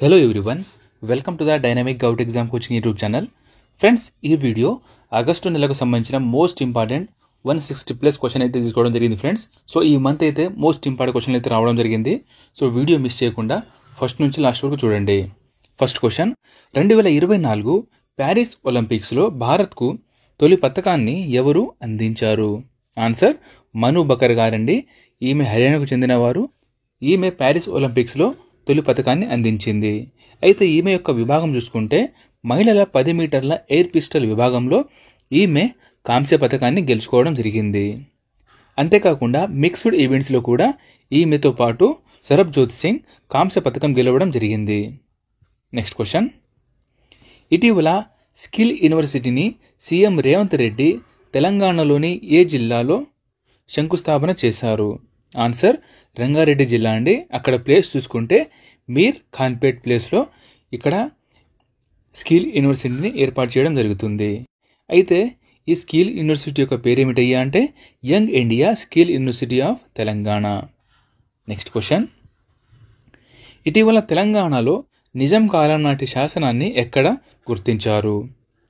Hello everyone, welcome to the dynamic govt exam coaching YouTube channel. Friends, ఈ video August నెలకు సంబంధించిన most important 160+ question అయితే తీసుకోవడం జరిగింది ఫ్రెండ్స్. సో ఈ మంత్ అయితే మోస్ట్ ఇంపార్టెంట్ క్వశ్చన్ అయితే రావడం జరిగింది. సో వీడియో మిస్ చేయకుండా ఫస్ట్ నుంచి లాస్ట్ వరకు చూడండి. ఫస్ట్ క్వశ్చన్, 2024 ప్యారిస్ ఒలింపిక్స్లో భారత్కు తొలి పతకాన్ని ఎవరు అందించారు? ఆన్సర్ మను బకర్ గారండి. ఈమె హర్యానాకు చెందినవారు. ఈమె ప్యారిస్ ఒలింపిక్స్లో తొలి పథకాన్ని అందించింది. అయితే ఈమె యొక్క విభాగం చూసుకుంటే మహిళల 10 మీటర్ల ఎయిర్ పిస్టల్ విభాగంలో ఈమె కాంస్య పథకాన్ని గెలుచుకోవడం జరిగింది. అంతేకాకుండా మిక్స్డ్ ఈవెంట్స్లో కూడా ఈమెతో పాటు సరబ్జోత్ సింగ్ కాంస్య పథకం గెలవడం జరిగింది. నెక్స్ట్ క్వశ్చన్, ఇటీవల స్కిల్ యూనివర్సిటీని సీఎం రేవంత్ రెడ్డి తెలంగాణలోని ఏ జిల్లాలో శంకుస్థాపన చేశారు? ఆన్సర్ రంగారెడ్డి జిల్లా అండి. అక్కడ ప్లేస్ చూసుకుంటే మీర్ ఖాన్పేట్ ప్లేస్లో ఇక్కడ స్కిల్ యూనివర్సిటీని ఏర్పాటు చేయడం జరుగుతుంది. అయితే ఈ స్కిల్ యూనివర్సిటీ యొక్క పేరేమిటయ్యా అంటే young India skill university of Telangana. Next question, ఇటీవల తెలంగాణలో నిజాం కాలం నాటి శాసనాన్ని ఎక్కడ గుర్తించారు?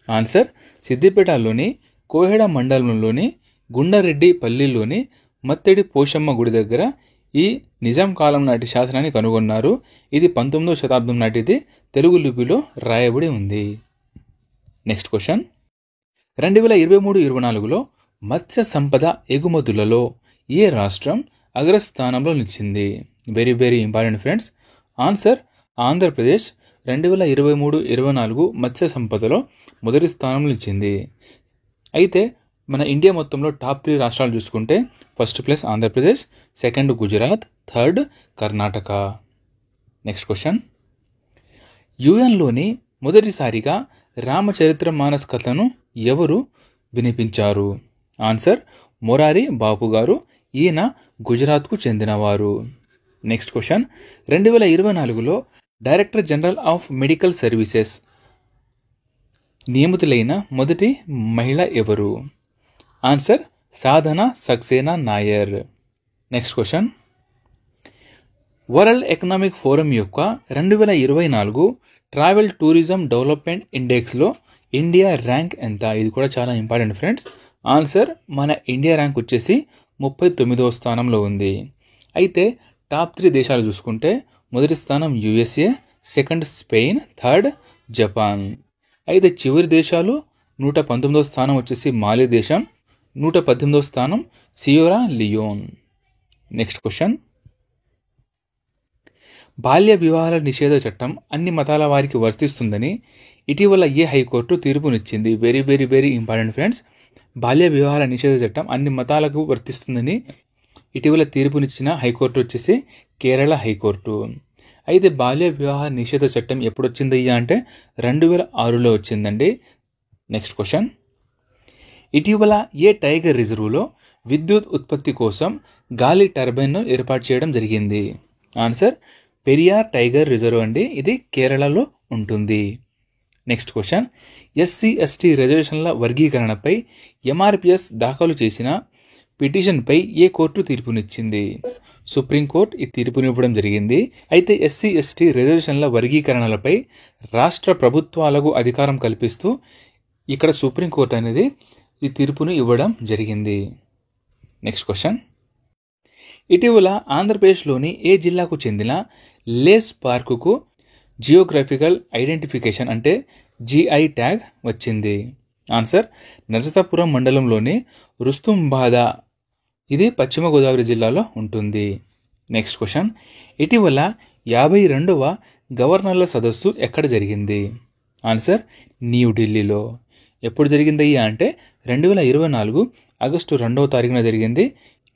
ఆన్సర్ సిద్దిపేటలోని కోహెడ మండలంలోని గుండారెడ్డి పల్లిలోని మత్తెడి పోషమ్మ గుడి దగ్గర ఈ నిజాం కాలం నాటి శాసనాన్ని కనుగొన్నారు. ఇది 19వ శతాబ్దం నాటిది. తెలుగు లిపిలో రాయబడి ఉంది. నెక్స్ట్ క్వశ్చన్, 2023-24లో మత్స్య సంపద ఎగుమతులలో ఏ రాష్ట్రం అగ్రస్థానంలో నిలిచింది? Very very important friends. Answer Andhra Pradesh 2023-24 మత్స్య సంపదలో మొదటి స్థానంలో నిలిచింది. అయితే మన ఇండియా మొత్తంలో టాప్ 3 రాష్ట్రాలు చూసుకుంటే first place Andhra Pradesh, second Gujarat, third Karnataka. Next question, యుఎన్లోని మొదటిసారిగా రామచరిత్ర మానస్ కథను ఎవరు వినిపించారు? ఆన్సర్ మొరారి బాపు గారు. ఈయన గుజరాత్కు చెందినవారు. నెక్స్ట్ క్వశ్చన్, 2024లో director general of medical services నియమితులైన మొదటి మహిళ ఎవరు? Answer Sadhana Saxena Nair. Next question, world economic forum యొక్క 2024 ట్రావెల్ టూరిజం డెవలప్మెంట్ ఇండెక్స్లో ఇండియా ర్యాంక్ ఎంత? ఇది కూడా చాలా ఇంపార్టెంట్ ఫ్రెండ్స్. ఆన్సర్ మన ఇండియా ర్యాంక్ వచ్చేసి 39వ స్థానంలో ఉంది. అయితే టాప్ 3 దేశాలు చూసుకుంటే మొదటి స్థానం USA, second Spain, third Japan. అయితే చివరి దేశాలు 119వ స్థానం వచ్చేసి మాలి దేశం, 118వ స్థానం సియోరా లియోన్. నెక్స్ట్ క్వశ్చన్, బాల్య వివాహాల నిషేధ చట్టం అన్ని మతాల వారికి వర్తిస్తుందని ఇటీవల ఏ హైకోర్టు తీర్పునిచ్చింది? Very very very important friends. బాల్య వివాహాల నిషేధ చట్టం అన్ని మతాలకు వర్తిస్తుందని ఇటీవల తీర్పునిచ్చిన హైకోర్టు వచ్చేసి కేరళ హైకోర్టు. అయితే బాల్య వివాహ నిషేధ చట్టం ఎప్పుడు వచ్చిందయ్యా అంటే 2006లో వచ్చిందండి. నెక్స్ట్ క్వశ్చన్, ఇటీవల ఏ టైగర్ రిజర్వులో విద్యుత్ ఉత్పత్తి కోసం గాలి టర్బైన్ను ఏర్పాటు చేయడం జరిగింది? ఆన్సర్ పెరియార్ టైగర్ రిజర్వ్ అండి. ఇది కేరళలో ఉంటుంది. నెక్స్ట్ క్వశ్చన్, ఎస్సీ/ఎస్టీ రిజర్వేషన్ల వర్గీకరణపై ఎంఆర్పిఎస్ దాఖలు చేసిన పిటిషన్పై ఏ కోర్టు తీర్పునిచ్చింది? సుప్రీంకోర్టు ఈ తీర్పునివ్వడం జరిగింది. అయితే ఎస్సీ/ఎస్టీ రిజర్వేషన్ల వర్గీకరణలపై రాష్ట్ర ప్రభుత్వాలకు అధికారం కల్పిస్తూ ఇక్కడ సుప్రీంకోర్టు అనేది ఈ తీర్పును ఇవ్వడం జరిగింది. నెక్స్ట్ క్వశ్చన్, ఇటీవల ఆంధ్రప్రదేశ్లోని ఏ జిల్లాకు చెందిన లేస్ పార్కుకు జియోగ్రఫికల్ ఐడెంటిఫికేషన్ అంటే జిఐ ట్యాగ్ వచ్చింది? ఆన్సర్ నరసాపురం మండలంలోని రుస్తుంబాద. ఇది పశ్చిమ గోదావరి జిల్లాలో ఉంటుంది. నెక్స్ట్ క్వశ్చన్, ఇటీవల 52వ గవర్నర్ల సదస్సు ఎక్కడ జరిగింది? ఆన్సర్ న్యూఢిల్లీలో. ఎప్పుడు జరిగిందయ్యా అంటే 2024 ఆగస్టు 2వ తారీఖున జరిగింది.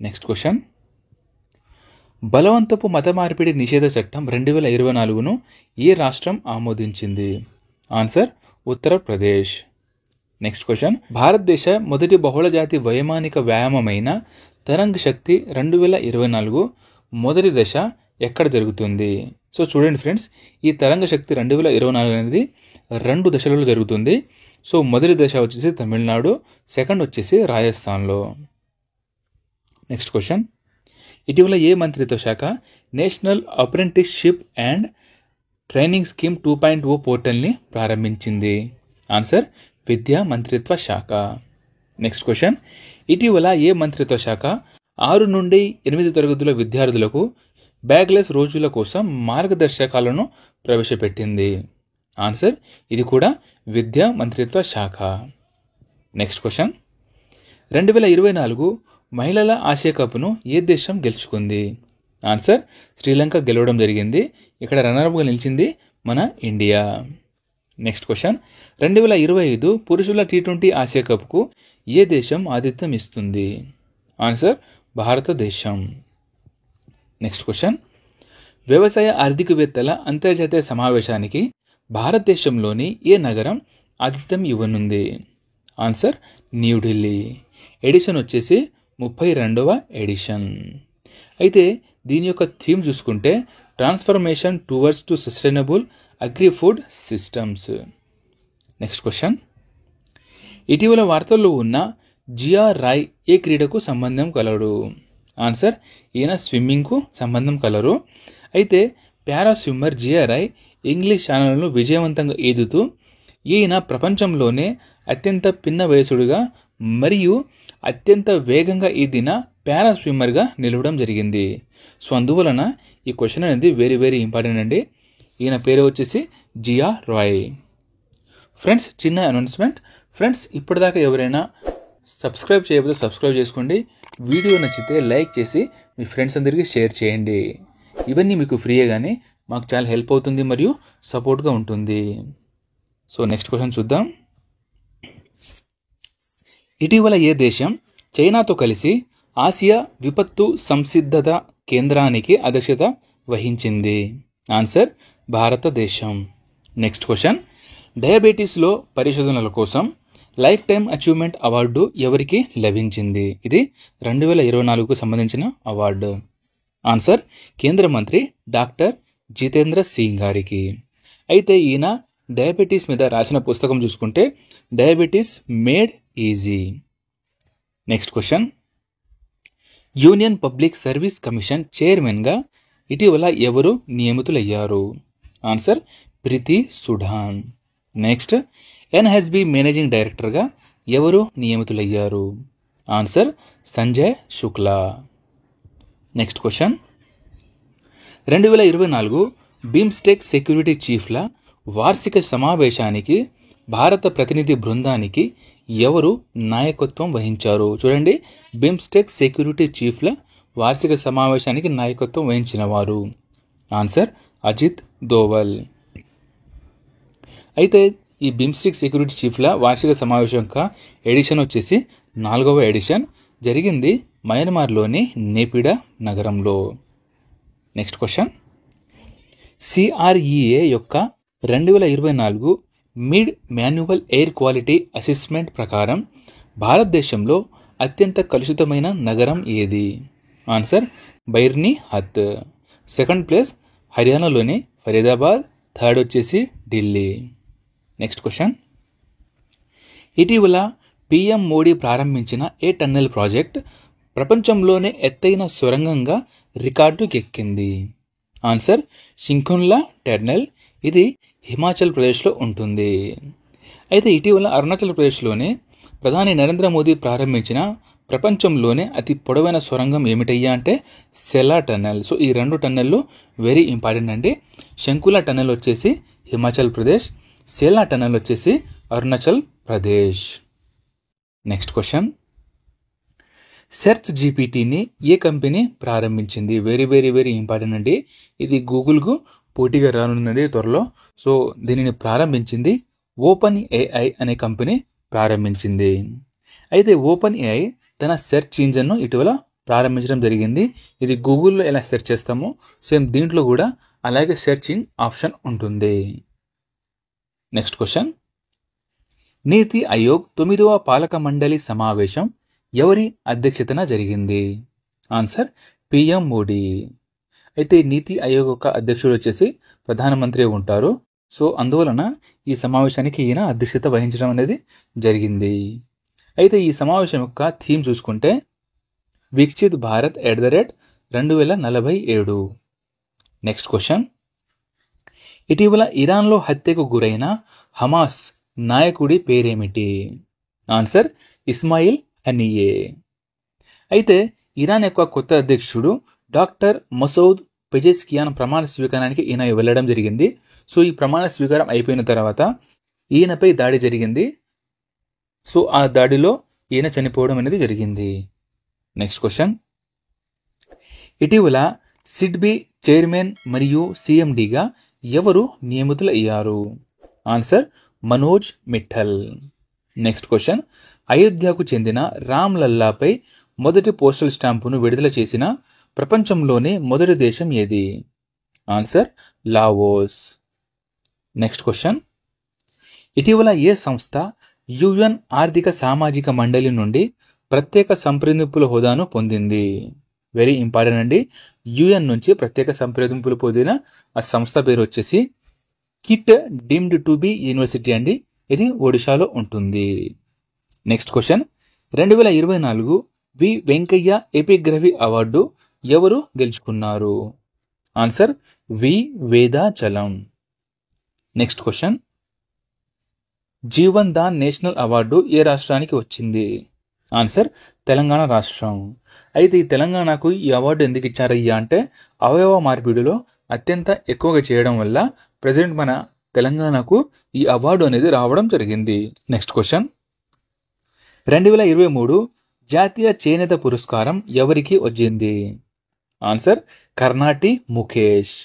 నెక్స్ట్ క్వశ్చన్, బలవంతపు మత మార్పిడి నిషేధ చట్టం 2024ను ఏ రాష్ట్రం ఆమోదించింది? ఆన్సర్ ఉత్తరప్రదేశ్. నెక్స్ట్ క్వశ్చన్, భారతదేశ మొదటి బహుళజాతి వైమానిక వ్యాయామమైన తరంగ్ శక్తి 2024 మొదటి దశ ఎక్కడ జరుగుతుంది? సో చూడండి ఫ్రెండ్స్, ఈ తరంగ శక్తి 2024 అనేది 2 దశలలో జరుగుతుంది. సో మొదటి దశ వచ్చేసి తమిళనాడు, సెకండ్ వచ్చేసి రాజస్థాన్లో. నెక్స్ట్ క్వశ్చన్, ఇటీవల ఏ మంత్రిత్వ శాఖ national apprenticeship and training scheme 2.0 పోర్టల్ని ప్రారంభించింది? ఆన్సర్ విద్యా మంత్రిత్వ శాఖ. నెక్స్ట్ క్వశ్చన్, ఇటీవల ఏ మంత్రిత్వ శాఖ 6 నుండి 8 తరగతుల విద్యార్థులకు బ్యాగ్లెస్ రోజుల కోసం మార్గదర్శకాలను ప్రవేశపెట్టింది? ఆన్సర్ ఇది కూడా విద్యా మంత్రిత్వ శాఖ. నెక్స్ట్ క్వశ్చన్, 2024 మహిళల ఆసియా కప్ను ఏ దేశం గెలుచుకుంది? ఆన్సర్ శ్రీలంక గెలవడం జరిగింది. ఇక్కడ రన్నర్అప్గా నిలిచింది మన ఇండియా. నెక్స్ట్ క్వశ్చన్, 2025 పురుషుల T20 ఆసియా కప్కు ఏ దేశం ఆతిథ్యం ఇస్తుంది? ఆన్సర్ భారతదేశం. నెక్స్ట్ క్వశ్చన్, వ్యవసాయ ఆర్థికవేత్తల అంతర్జాతీయ సమావేశానికి భారతదేశంలోని ఏ నగరం ఆతిథ్యం ఇవ్వనుంది? ఆన్సర్ న్యూఢిల్లీ. ఎడిషన్ వచ్చేసి 32వ ఎడిషన్. అయితే దీని యొక్క థీమ్ చూసుకుంటే transformation towards to sustainable agri food systems. Next question, ఇటీవల వార్తల్లో ఉన్న జియా రాయ్ ఏ క్రీడకు సంబంధం కలడు? ఆన్సర్ ఈయన స్విమ్మింగ్కు సంబంధం కలరు. అయితే పారా స్విమ్మర్ జియా రాయ్ ఇంగ్లీష్ ఛానల్ను విజయవంతంగా ఈదుతూ ఈయన ప్రపంచంలోనే అత్యంత పిన్న వయసుడుగా మరియు అత్యంత వేగంగా ఈదిన పారా స్విమ్మర్గా నిలవడం జరిగింది. సో అందువలన ఈ క్వశ్చన్ అనేది వెరీ వెరీ ఇంపార్టెంట్ అండి. ఈయన పేరు వచ్చేసి జియా రాయ్. ఫ్రెండ్స్, చిన్న అనౌన్స్మెంట్. ఫ్రెండ్స్, ఇప్పటిదాకా ఎవరైనా సబ్స్క్రైబ్ చేయకపోతే సబ్స్క్రైబ్ చేసుకోండి. వీడియో నచ్చితే లైక్ చేసి మీ ఫ్రెండ్స్ అందరికీ షేర్ చేయండి. ఇవన్నీ మీకు ఫ్రీయే కానీ మాకు చాలా హెల్ప్ అవుతుంది మరియు సపోర్ట్గా ఉంటుంది. సో నెక్స్ట్ క్వశ్చన్ చూద్దాం. ఇటీవల ఏ దేశం చైనాతో కలిసి ఆసియా విపత్తు సంసిద్ధత కేంద్రానికి అధ్యక్షత వహించింది? ఆన్సర్ భారతదేశం. నెక్స్ట్ క్వశ్చన్, డయాబెటీస్లో పరిశోధనల కోసం లైఫ్ టైమ్ అచీవ్మెంట్ అవార్డు ఎవరికి లభించింది? ఇది 2024కు సంబంధించిన అవార్డు. ఆన్సర్ కేంద్ర మంత్రి డాక్టర్ జితేంద్ర సింగ్ గారికి. అయితే ఈయన డయాబెటీస్ మీద రాసిన పుస్తకం చూసుకుంటే diabetes made easy. Next question, union public service commission చైర్మన్గా ఇటీవల ఎవరు నియమితులయ్యారు? ఆన్సర్ ప్రీతి సుడాన్. నెక్స్ట్, ఎన్హెచ్బి మేనేజింగ్ డైరెక్టర్గా ఎవరు నియమితులయ్యారు? Answer Sanjay Shukla. Next question, 2024 BIMSTEC security చీఫ్ల వార్షిక సమావేశానికి భారత ప్రతినిధి బృందానికి ఎవరు నాయకత్వం వహించారు? చూడండి, బిమ్స్టెక్ సెక్యూరిటీ చీఫ్ల వార్షిక సమావేశానికి నాయకత్వం వహించిన వారు. ఆన్సర్ అజిత్ దోవల్. అయితే ఈ బిమ్స్టెక్ సెక్యూరిటీ చీఫ్ల వార్షిక సమావేశం యొక్క ఎడిషన్ వచ్చేసి 4వ ఎడిషన్ జరిగింది మయన్మార్లోని నేపిడా నగరంలో. నెక్స్ట్ క్వశ్చన్, సిఆర్ఈఏ యొక్క 2024 mid manual air quality assessment ప్రకారం భారతదేశంలో అత్యంత కలుషితమైన నగరం ఏది? Answer Byrnihat. Second place హర్యానాలోని ఫరీదాబాద్, థర్డ్ వచ్చేసి ఢిల్లీ. నెక్స్ట్ క్వశ్చన్, ఇటీవల పిఎం మోడీ ప్రారంభించిన ఏ టన్నెల్ ప్రాజెక్ట్ ప్రపంచంలోనే ఎత్తైన సొరంగంగా రికార్డుకి ఎక్కింది? Answer Shinku La tunnel. ఇది హిమాచల్ ప్రదేశ్లో ఉంటుంది. అయితే ఇటీవల అరుణాచల్ ప్రదేశ్లోనే ప్రధాని నరేంద్ర మోదీ ప్రారంభించిన ప్రపంచంలోనే అతి పొడవైన సొరంగం ఏమిటయ్యా అంటే సెలా టన్నెల్. సో ఈ 2 టన్నెల్లు వెరీ ఇంపార్టెంట్ అండి. శంకులా టన్నెల్ వచ్చేసి హిమాచల్ ప్రదేశ్, సెలా టన్నెల్ వచ్చేసి Arunachal Pradesh. Next question, search జీపీటీని ఏ కంపెనీ ప్రారంభించింది? వెరీ వెరీ వెరీ ఇంపార్టెంట్ అండి. ఇది గూగుల్కు పోటీగా రానుందండి త్వరలో. సో దీనిని ప్రారంభించింది ఓపెన్ ఏఐ అనే కంపెనీ ప్రారంభించింది. అయితే ఓపెన్ ఏఐ తన సెర్చ్ ఇంజన్ను ఇటీవల ప్రారంభించడం జరిగింది. ఇది గూగుల్లో ఎలా సెర్చ్ చేస్తామో సేమ్ దీంట్లో కూడా అలాగే సెర్చింగ్ ఆప్షన్ ఉంటుంది. నెక్స్ట్ క్వశ్చన్, నీతి ఆయోగ్ 9వ పాలక మండలి సమావేశం ఎవరి అధ్యక్షతన జరిగింది? Answer PM Modi. అయితే నీతి ఆయోగ్ యొక్క అధ్యక్షుడు వచ్చేసి ప్రధానమంత్రి ఉంటారు. సో అందువలన ఈ సమావేశానికి ఈయన అధ్యక్షత వహించడం అనేది జరిగింది. అయితే ఈ సమావేశం యొక్క థీమ్ చూసుకుంటే వికసిత్ భారత్ @ 2047. నెక్స్ట్ క్వశ్చన్, ఇటీవల ఇరాన్లో హత్యకు గురైన హమాస్ నాయకుడి పేరేమిటి? Answer Ismail Haniyeh. అయితే ఇరాన్ యొక్క కొత్త అధ్యక్షుడు డాక్టర్ మసౌద్ పెజెస్కియాన్ ప్రమాణ స్వీకారానికి ఈయన వెళ్ళడం జరిగింది. సో ఈ ప్రమాణ స్వీకారం అయిపోయిన తర్వాత ఈయనపై దాడి జరిగింది. సో ఆ దాడిలో ఈయన చనిపోవడం అనేది జరిగింది. నెక్స్ట్ క్వశ్చన్, ఇటీవల సిడ్బీ చైర్మన్ మరియు సీఎండీగా ఎవరు నియమితులయ్యారు? Answer Manoj Mittal. Next question, అయోధ్యకు చెందిన రామ్ లల్లాపై మొదటి పోస్టల్ స్టాంపును విడుదల చేసిన ప్రపంచంలోనే మొదటి దేశం ఏది? Answer Laos. నెక్స్ట్ క్వశ్చన్, ఇటీవల ఏ సంస్థ యుఎన్ ఆర్థిక సామాజిక మండలి నుండి ప్రత్యేక సంప్రదింపుల హోదాను పొందింది? వెరీ ఇంపార్టెంట్ అండి. యుఎన్ నుంచి ప్రత్యేక సంప్రదింపులు పొందిన ఆ సంస్థ పేరు వచ్చేసి kit deemed to be university అండి. ఇది ఒడిశాలో ఉంటుంది. నెక్స్ట్ క్వశ్చన్, 2024 వి వెంకయ్య ఎపిగ్రఫీ అవార్డు ఎవరు గెలుచుకున్నారు? ఆన్సర్ వి వేదాచలం. నెక్స్ట్ క్వశ్చన్, జీవన్ దాన్ నేషనల్ అవార్డు ఏ రాష్ట్రానికి వచ్చింది? ఆన్సర్ తెలంగాణ రాష్ట్రం. అయితే ఈ తెలంగాణకు ఈ అవార్డు ఎందుకు ఇచ్చారయ్యా అంటే అవయవ మార్పిడిలో అత్యంత ఎక్కువగా చేయడం వల్ల ప్రజెంట్ మన తెలంగాణకు ఈ అవార్డు అనేది రావడం జరిగింది. నెక్స్ట్ క్వశ్చన్, 2023 జాతీయ చేనేత పురస్కారం ఎవరికి వచ్చింది? ఆన్సర్ కర్ణాటి ముఖేష్.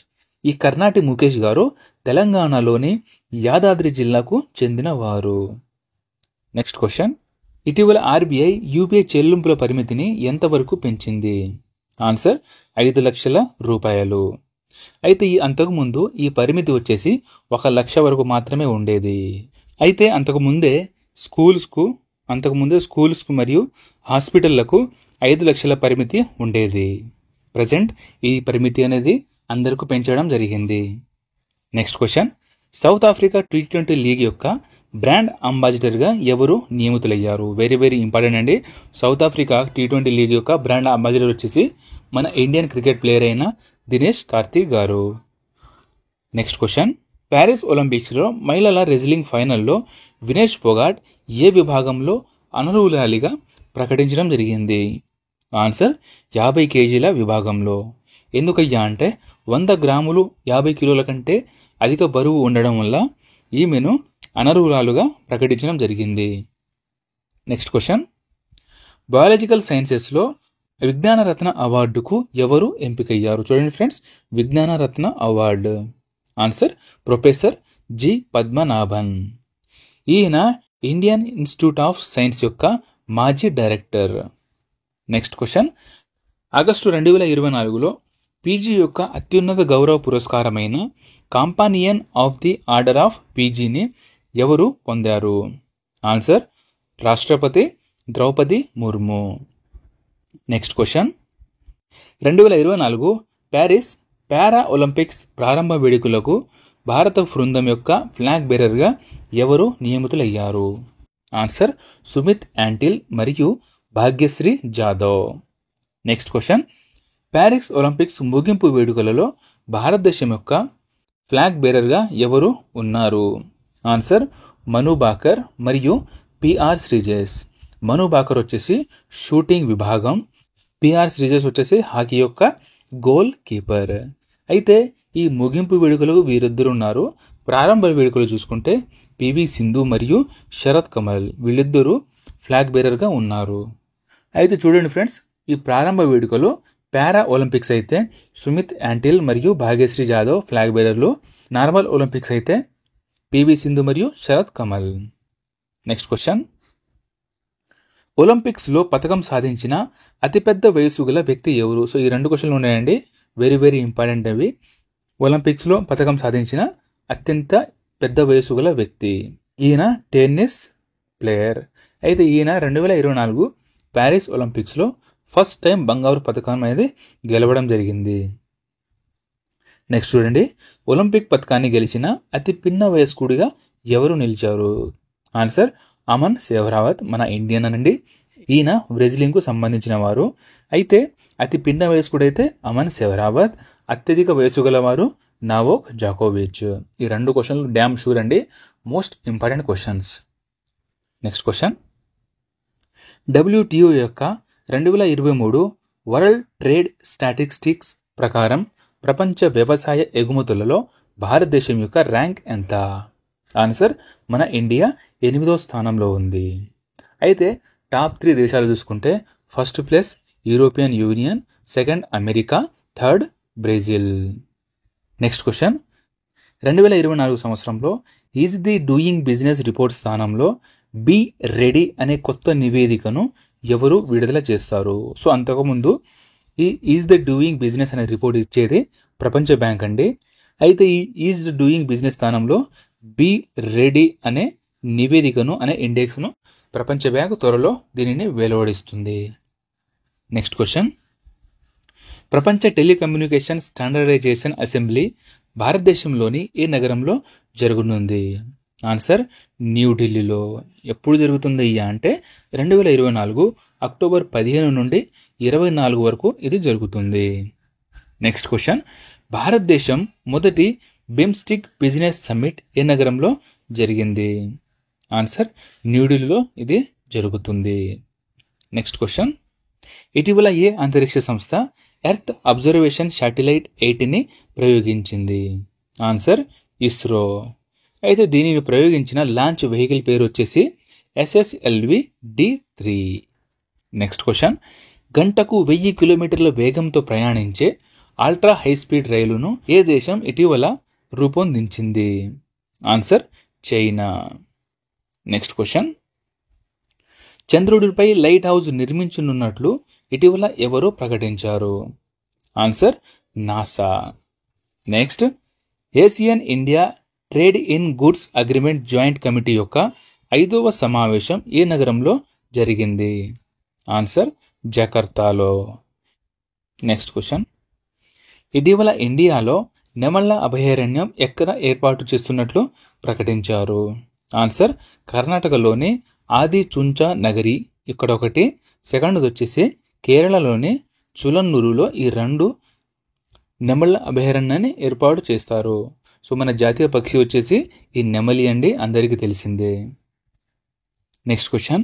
ఈ కర్ణాటి ముఖేష్ గారు తెలంగాణలోని యాదాద్రి జిల్లాకు చెందిన వారు. నెక్స్ట్ క్వశ్చన్, ఇటీవల ఆర్బీఐ యూపీఐ చెల్లింపుల పరిమితిని ఎంతవరకు పెంచింది? ఆన్సర్ 5 లక్షల రూపాయలు. అయితే అంతకుముందు ఈ పరిమితి వచ్చేసి 1 లక్ష వరకు మాత్రమే ఉండేది. అయితే అంతకుముందే స్కూల్స్కు మరియు హాస్పిటళ్లకు 5 లక్షల పరిమితి ఉండేది. ప్రజెంట్ ఈ పరిమితి అనేది అందరికీ పెంచడం జరిగింది. Next question, south Africa T20 league యొక్క బ్రాండ్ అంబాసిడర్గా ఎవరు నియమితులయ్యారు? వెరీ వెరీ ఇంపార్టెంట్ అండి. సౌత్ ఆఫ్రికా T20 లీగ్ యొక్క బ్రాండ్ అంబాసిడర్ వచ్చేసి మన ఇండియన్ క్రికెట్ ప్లేయర్ అయిన దినేష్ కార్తీక్ గారు. నెక్స్ట్ క్వశ్చన్, ప్యారిస్ ఒలింపిక్స్లో మహిళల రెజ్లింగ్ ఫైనల్లో వినేష్ ఫోగాట్ ఏ విభాగంలో అనర్హురాలిగా ప్రకటించడం జరిగింది? ఆన్సర్ 50 కేజీల విభాగంలో. ఎందుకయ్యా అంటే 100 గ్రాములు 50 కిలోల కంటే అధిక బరువు ఉండడం వల్ల ఈమెను అనర్హురాలుగా ప్రకటించడం జరిగింది. నెక్స్ట్ క్వశ్చన్, బయాలజికల్ సైన్సెస్లో విజ్ఞానరత్న అవార్డుకు ఎవరు ఎంపికయ్యారు? చూడండి friends, Vigyan Ratna award. Answer professor G Padmanabhan. ఈయన ఇండియన్ ఇన్స్టిట్యూట్ ఆఫ్ సైన్స్ యొక్క మాజీ డైరెక్టర్. నెక్స్ట్ క్వశ్చన్, ఆగస్టు 2024లో పీజీ యొక్క అత్యున్నత గౌరవ పురస్కారమైన companion of the order of పీజీని ఎవరు పొందారు? ఆన్సర్ రాష్ట్రపతి Draupadi Murmu. Next question, 2024 Paris para Olympics ప్రారంభ వేడుకలకు భారత బృందం యొక్క ఫ్లాగ్ బేరర్గా ఎవరు నియమితులయ్యారు? ఆన్సర్ సుమిత్ యాంటిల్ మరియు Bhagyashree Jadhav. Next question, Paris Olympics ముగింపు వేడుకలలో భారతదేశం యొక్క ఫ్లాగ్ బేరర్గా ఎవరు ఉన్నారు? ఆన్సర్ మను బాకర్ మరియు పిఆర్ శ్రీజేష్. మను బాకర్ వచ్చేసి షూటింగ్ విభాగం, పిఆర్ శ్రీజేష్ వచ్చేసి హాకీ యొక్క గోల్ కీపర్. అయితే ఈ ముగింపు వేడుకలు వీరిద్దరు ఉన్నారు. ప్రారంభ వేడుకలు చూసుకుంటే పివి సింధు మరియు శరత్ కమల్ వీళ్ళిద్దరూ ఫ్లాగ్ బేరర్గా ఉన్నారు. అయితే చూడండి ఫ్రెండ్స్, ఈ ప్రారంభ వేడుకలో పారా ఒలింపిక్స్ అయితే సుమిత్ యాంటిల్ మరియు Bhagyashree Jadhav flag bearers, normal Olympics అయితే పివి సింధు మరియు శరత్ కమల్. నెక్స్ట్ క్వశ్చన్, ఒలింపిక్స్లో పథకం సాధించిన అతిపెద్ద వయసు గల వ్యక్తి ఎవరు? సో ఈ 2 క్వశ్చన్లు ఉన్నాయండి, వెరీ వెరీ ఇంపార్టెంట్ అవి. ఒలింపిక్స్లో పథకం సాధించిన అత్యంత పెద్ద వయసు గల వ్యక్తి, ఈయన టెన్నిస్ ప్లేయర్. అయితే ఈయన 2024 ప్యారిస్ ఒలింపిక్స్లో ఫస్ట్ టైం బంగారు పథకం అనేది గెలవడం జరిగింది. నెక్స్ట్ చూడండి, ఒలింపిక్ పథకాన్ని గెలిచిన అతి పిన్న వయస్కుడిగా ఎవరు నిలిచారు? ఆన్సర్ అమన్ సేవరావత్, మన ఇండియన్ అనండి. ఈయన రెజ్లింగ్కు సంబంధించిన వారు. అయితే అతి పిన్న వయస్కుడైతే అమన్ సేవరావత్, అత్యధిక వయసు గలవారు నావోక్ జాకోవిచ్. ఈ 2 క్వశ్చన్లు డ్యామ్ షూర్ అండి, most important questions. Next question, WTO యొక్క 2023 వరల్డ్ ట్రేడ్ స్టాటిస్టిక్స్ ప్రకారం ప్రపంచ వ్యవసాయ ఎగుమతులలో భారతదేశం యొక్క ర్యాంక్ ఎంత? ఆన్సర్, మన ఇండియా 8వ స్థానంలో ఉంది. అయితే టాప్ 3 దేశాలు చూసుకుంటే first place European union, second America, third Brazil. Next question, 2024 సంవత్సరంలో is the doing business report స్థానంలో బీ రెడీ అనే కొత్త నివేదికను ఎవరు విడుదల చేస్తారు? సో అంతకుముందు ఈ ఈజ్ ద డూయింగ్ బిజినెస్ అనే రిపోర్ట్ ఇచ్చేది ప్రపంచ బ్యాంక్ అండి. అయితే ఈ ఈజ్ ద డూయింగ్ బిజినెస్ స్థానంలో బీ రెడీ అనే నివేదికను అనే ఇండెక్స్ను ప్రపంచ బ్యాంక్ త్వరలో దీనిని వెలువడిస్తుంది. నెక్స్ట్ క్వశ్చన్, ప్రపంచ టెలికమ్యూనికేషన్ స్టాండర్డైజేషన్ అసెంబ్లీ భారతదేశంలోని ఏ నగరంలో జరగనుంది? ఆన్సర్, న్యూఢిల్లీలో. ఎప్పుడు జరుగుతుంది అంటే 2024 అక్టోబర్ 15 నుండి 24 వరకు ఇది జరుగుతుంది. నెక్స్ట్ క్వశ్చన్, భారతదేశం మొదటి బిమ్స్టిక్ బిజినెస్ సమ్మిట్ ఏ నగరంలో జరిగింది? ఆన్సర్, న్యూఢిల్లీలో ఇది జరుగుతుంది. నెక్స్ట్ క్వశ్చన్, ఇటీవల ఏ అంతరిక్ష సంస్థ ఎర్త్ అబ్జర్వేషన్ శాటిలైట్ 8ని ప్రయోగించింది? ఆన్సర్, ఇస్రో. అయితే దీనిని ప్రయోగించిన లాంచ్ వెహికల్ పేరు వచ్చేసి SSLV-D3. నెక్స్ట్ క్వశ్చన్, గంటకు 1000 కిలోమీటర్ల వేగంతో ప్రయాణించే అల్ట్రా హై స్పీడ్ రైలును ఏ దేశం ఇటీవల రూపొందించింది? Answer, China. నెక్స్ట్ క్వశ్చన్, చంద్రుడిపై లైట్ హౌస్ నిర్మించనున్నట్లు ఇటీవల ఎవరు ప్రకటించారు? Answer, NASA. Next, ASEAN India trade in goods agreement joint committee యొక్క 5వ సమావేశం ఏ నగరంలో జరిగింది? ఆన్సర్, జకర్తాలో. నెక్స్ట్ క్వశ్చన్, ఇటీవల ఇండియాలో నెమళ్ల అభయారణ్యం ఎక్కడ ఏర్పాటు చేస్తున్నట్లు ప్రకటించారు? ఆన్సర్, కర్ణాటకలోని ఆది చుంచా నగరి ఇక్కడ ఒకటి, సెకండ్ వచ్చేసి కేరళలోని చులన్నూరులో ఈ 2 నెమళ్ల అభయారణ్యాన్ని ఏర్పాటు చేస్తారు. సో మన జాతీయ పక్షి వచ్చేసి ఈ నెమలి అండి, అందరికీ తెలిసిందే. నెక్స్ట్ క్వశ్చన్,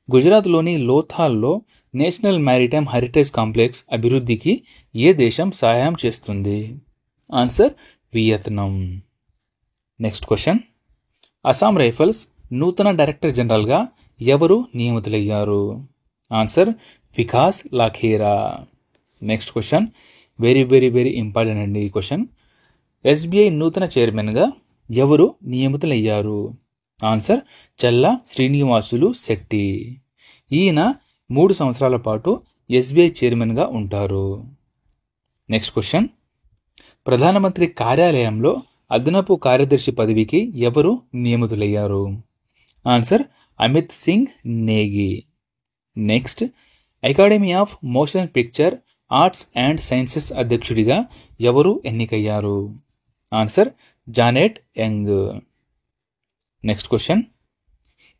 గుజరాత్లోని లోథాల్లో నేషనల్ మ్యారిటైమ్ హెరిటేజ్ కాంప్లెక్స్ అభివృద్ధికి ఏ దేశం సహాయం చేస్తుంది? Answer, Vietnam. Next question, Assam rifles నూతన డైరెక్టర్ జనరల్గా ఎవరు నియమితులయ్యారు? Answer, Vikas Lakhera. Next question, very very very important అండి ఈ క్వశ్చన్. SBI నూతన చైర్మన్గా ఎవరు నియమితులయ్యారు? ఆన్సర్, చల్లా శ్రీనివాసులు శెట్టి. ఈయన 3 సంవత్సరాల పాటు SBI చైర్మన్గా ఉంటారు. నెక్స్ట్ క్వశ్చన్, ప్రధానమంత్రి కార్యాలయంలో అదనపు కార్యదర్శి పదవికి ఎవరు నియమితులయ్యారు? Answer, Amit Singh Negi. Next, academy of motion picture arts and sciences అధ్యక్షుడిగా ఎవరు ఎన్నికయ్యారు? Answer, Janet Young. Next question,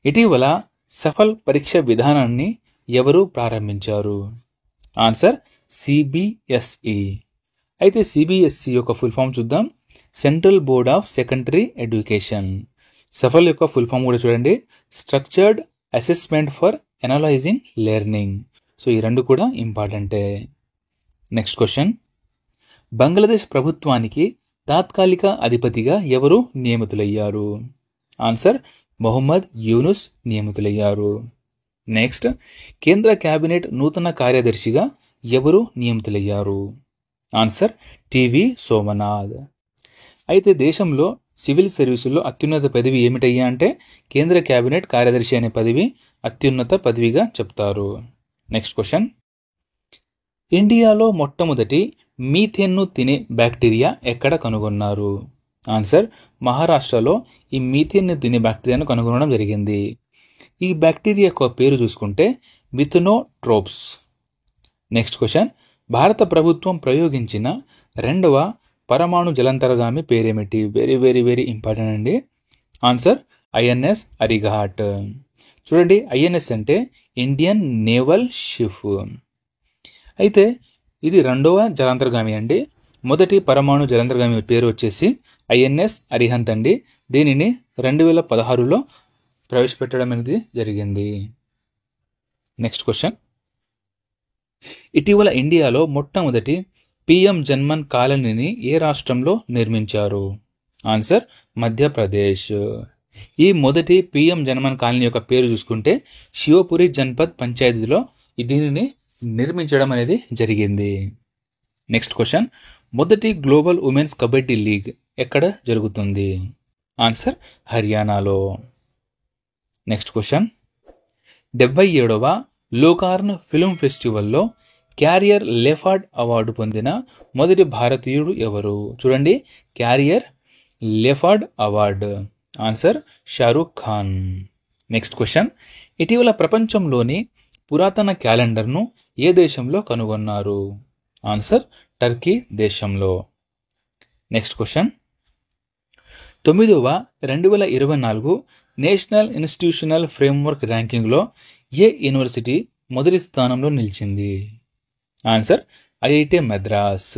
ఇటీవల సఫల్ పరీక్ష విధానాన్ని ఎవరు ప్రారంభించారు? Answer, CBSE. అయితే CBSE యొక్క ఫుల్ ఫామ్ చూద్దాం. Central board of secondary education. SAFAL యొక్క ఫుల్ ఫామ్ కూడా చూడండి, structured assessment for analyzing learning. So ఈ 2 కూడా ఇంపార్టెంటే. నెక్స్ట్ క్వశ్చన్, బంగ్లాదేశ్ ప్రభుత్వానికి తాత్కాలిక అధిపతిగా ఎవరు నియమితులయ్యారు? ఆన్సర్, మొహమ్మద్ యూనుస్ నియమితులయ్యారు. నెక్స్ట్, కేంద్ర కేబినెట్ నూతన కార్యదర్శిగా ఎవరు నియమితులయ్యారు? Answer, TV Somnath. అయితే దేశంలో సివిల్ సర్వీసుల్లో అత్యున్నత పదవి ఏమిటయ్యా అంటే కేంద్ర కేబినెట్ కార్యదర్శి అనే పదవి అత్యున్నత పదవిగా చెప్తారు. నెక్స్ట్ క్వశ్చన్, ఇండియాలో మొట్టమొదటి మీథేన్ను తినే బ్యాక్టీరియా ఎక్కడ కనుగొన్నారు? ఆన్సర్, మహారాష్ట్రలో ఈ మీథేన్ను తినే బ్యాక్టీరియాను కనుగొనడం జరిగింది. ఈ బ్యాక్టీరియా యొక్క పేరు చూసుకుంటే మిథనోట్రోప్స్. నెక్స్ట్ క్వశ్చన్, భారత ప్రభుత్వం ప్రయోగించిన 2వ పరమాణు జలాంతర్గామి పేరేమిటి? వెరీ వెరీ వెరీ ఇంపార్టెంట్ అండి. Answer, INS Arighaat. చూడండి, INS అంటే ఇండియన్ నేవల్ షిప్. అయితే ఇది 2వ జలాంతర్గామి అండి. మొదటి పరమాణు జలంతర్గామి పేరు వచ్చేసి ఐఎన్ఎస్ అరిహంత్ అండి. దీనిని 2016లో ప్రవేశపెట్టడం అనేది జరిగింది. నెక్స్ట్ క్వశ్చన్, ఇటీవల ఇండియాలో మొట్టమొదటి పిఎం జన్మన్ కాలనీని ఏ రాష్ట్రంలో నిర్మించారు? ఆన్సర్ మధ్యప్రదేశ్. ఈ మొదటి పిఎం జన్మన్ కాలనీ యొక్క పేరు చూసుకుంటే శివపురి జన్పద్ పంచాయతీలో దీనిని నిర్మించడం అనేది జరిగింది. నెక్స్ట్ క్వశ్చన్, మొదటి గ్లోబల్ ఉమెన్స్ కబడ్డీ లీగ్ ఎక్కడ జరుగుతుంది? ఆన్సర్ హర్యానాలో. నెక్స్ట్ క్వశ్చన్, 77వ లోకార్న్ ఫిల్మ్ ఫెస్టివల్లో క్యారియర్ లెఫార్డ్ అవార్డు పొందిన మొదటి భారతీయుడు ఎవరు? చూడండి, career leopard award. Answer Shahrukh Khan. Next question, ఇటీవల ప్రపంచంలోని పురాతన క్యాలెండర్ను ఏ దేశంలో కనుగొన్నారు? ఆన్సర్ టర్కీ దేశంలో. నెక్స్ట్ క్వశ్చన్, 9వ 2024 నేషనల్ ఇన్స్టిట్యూషనల్ ఫ్రేమ్వర్క్ ర్యాంకింగ్లో ఏ యూనివర్సిటీ మొదటి స్థానంలో నిలిచింది? Answer IIT Madras.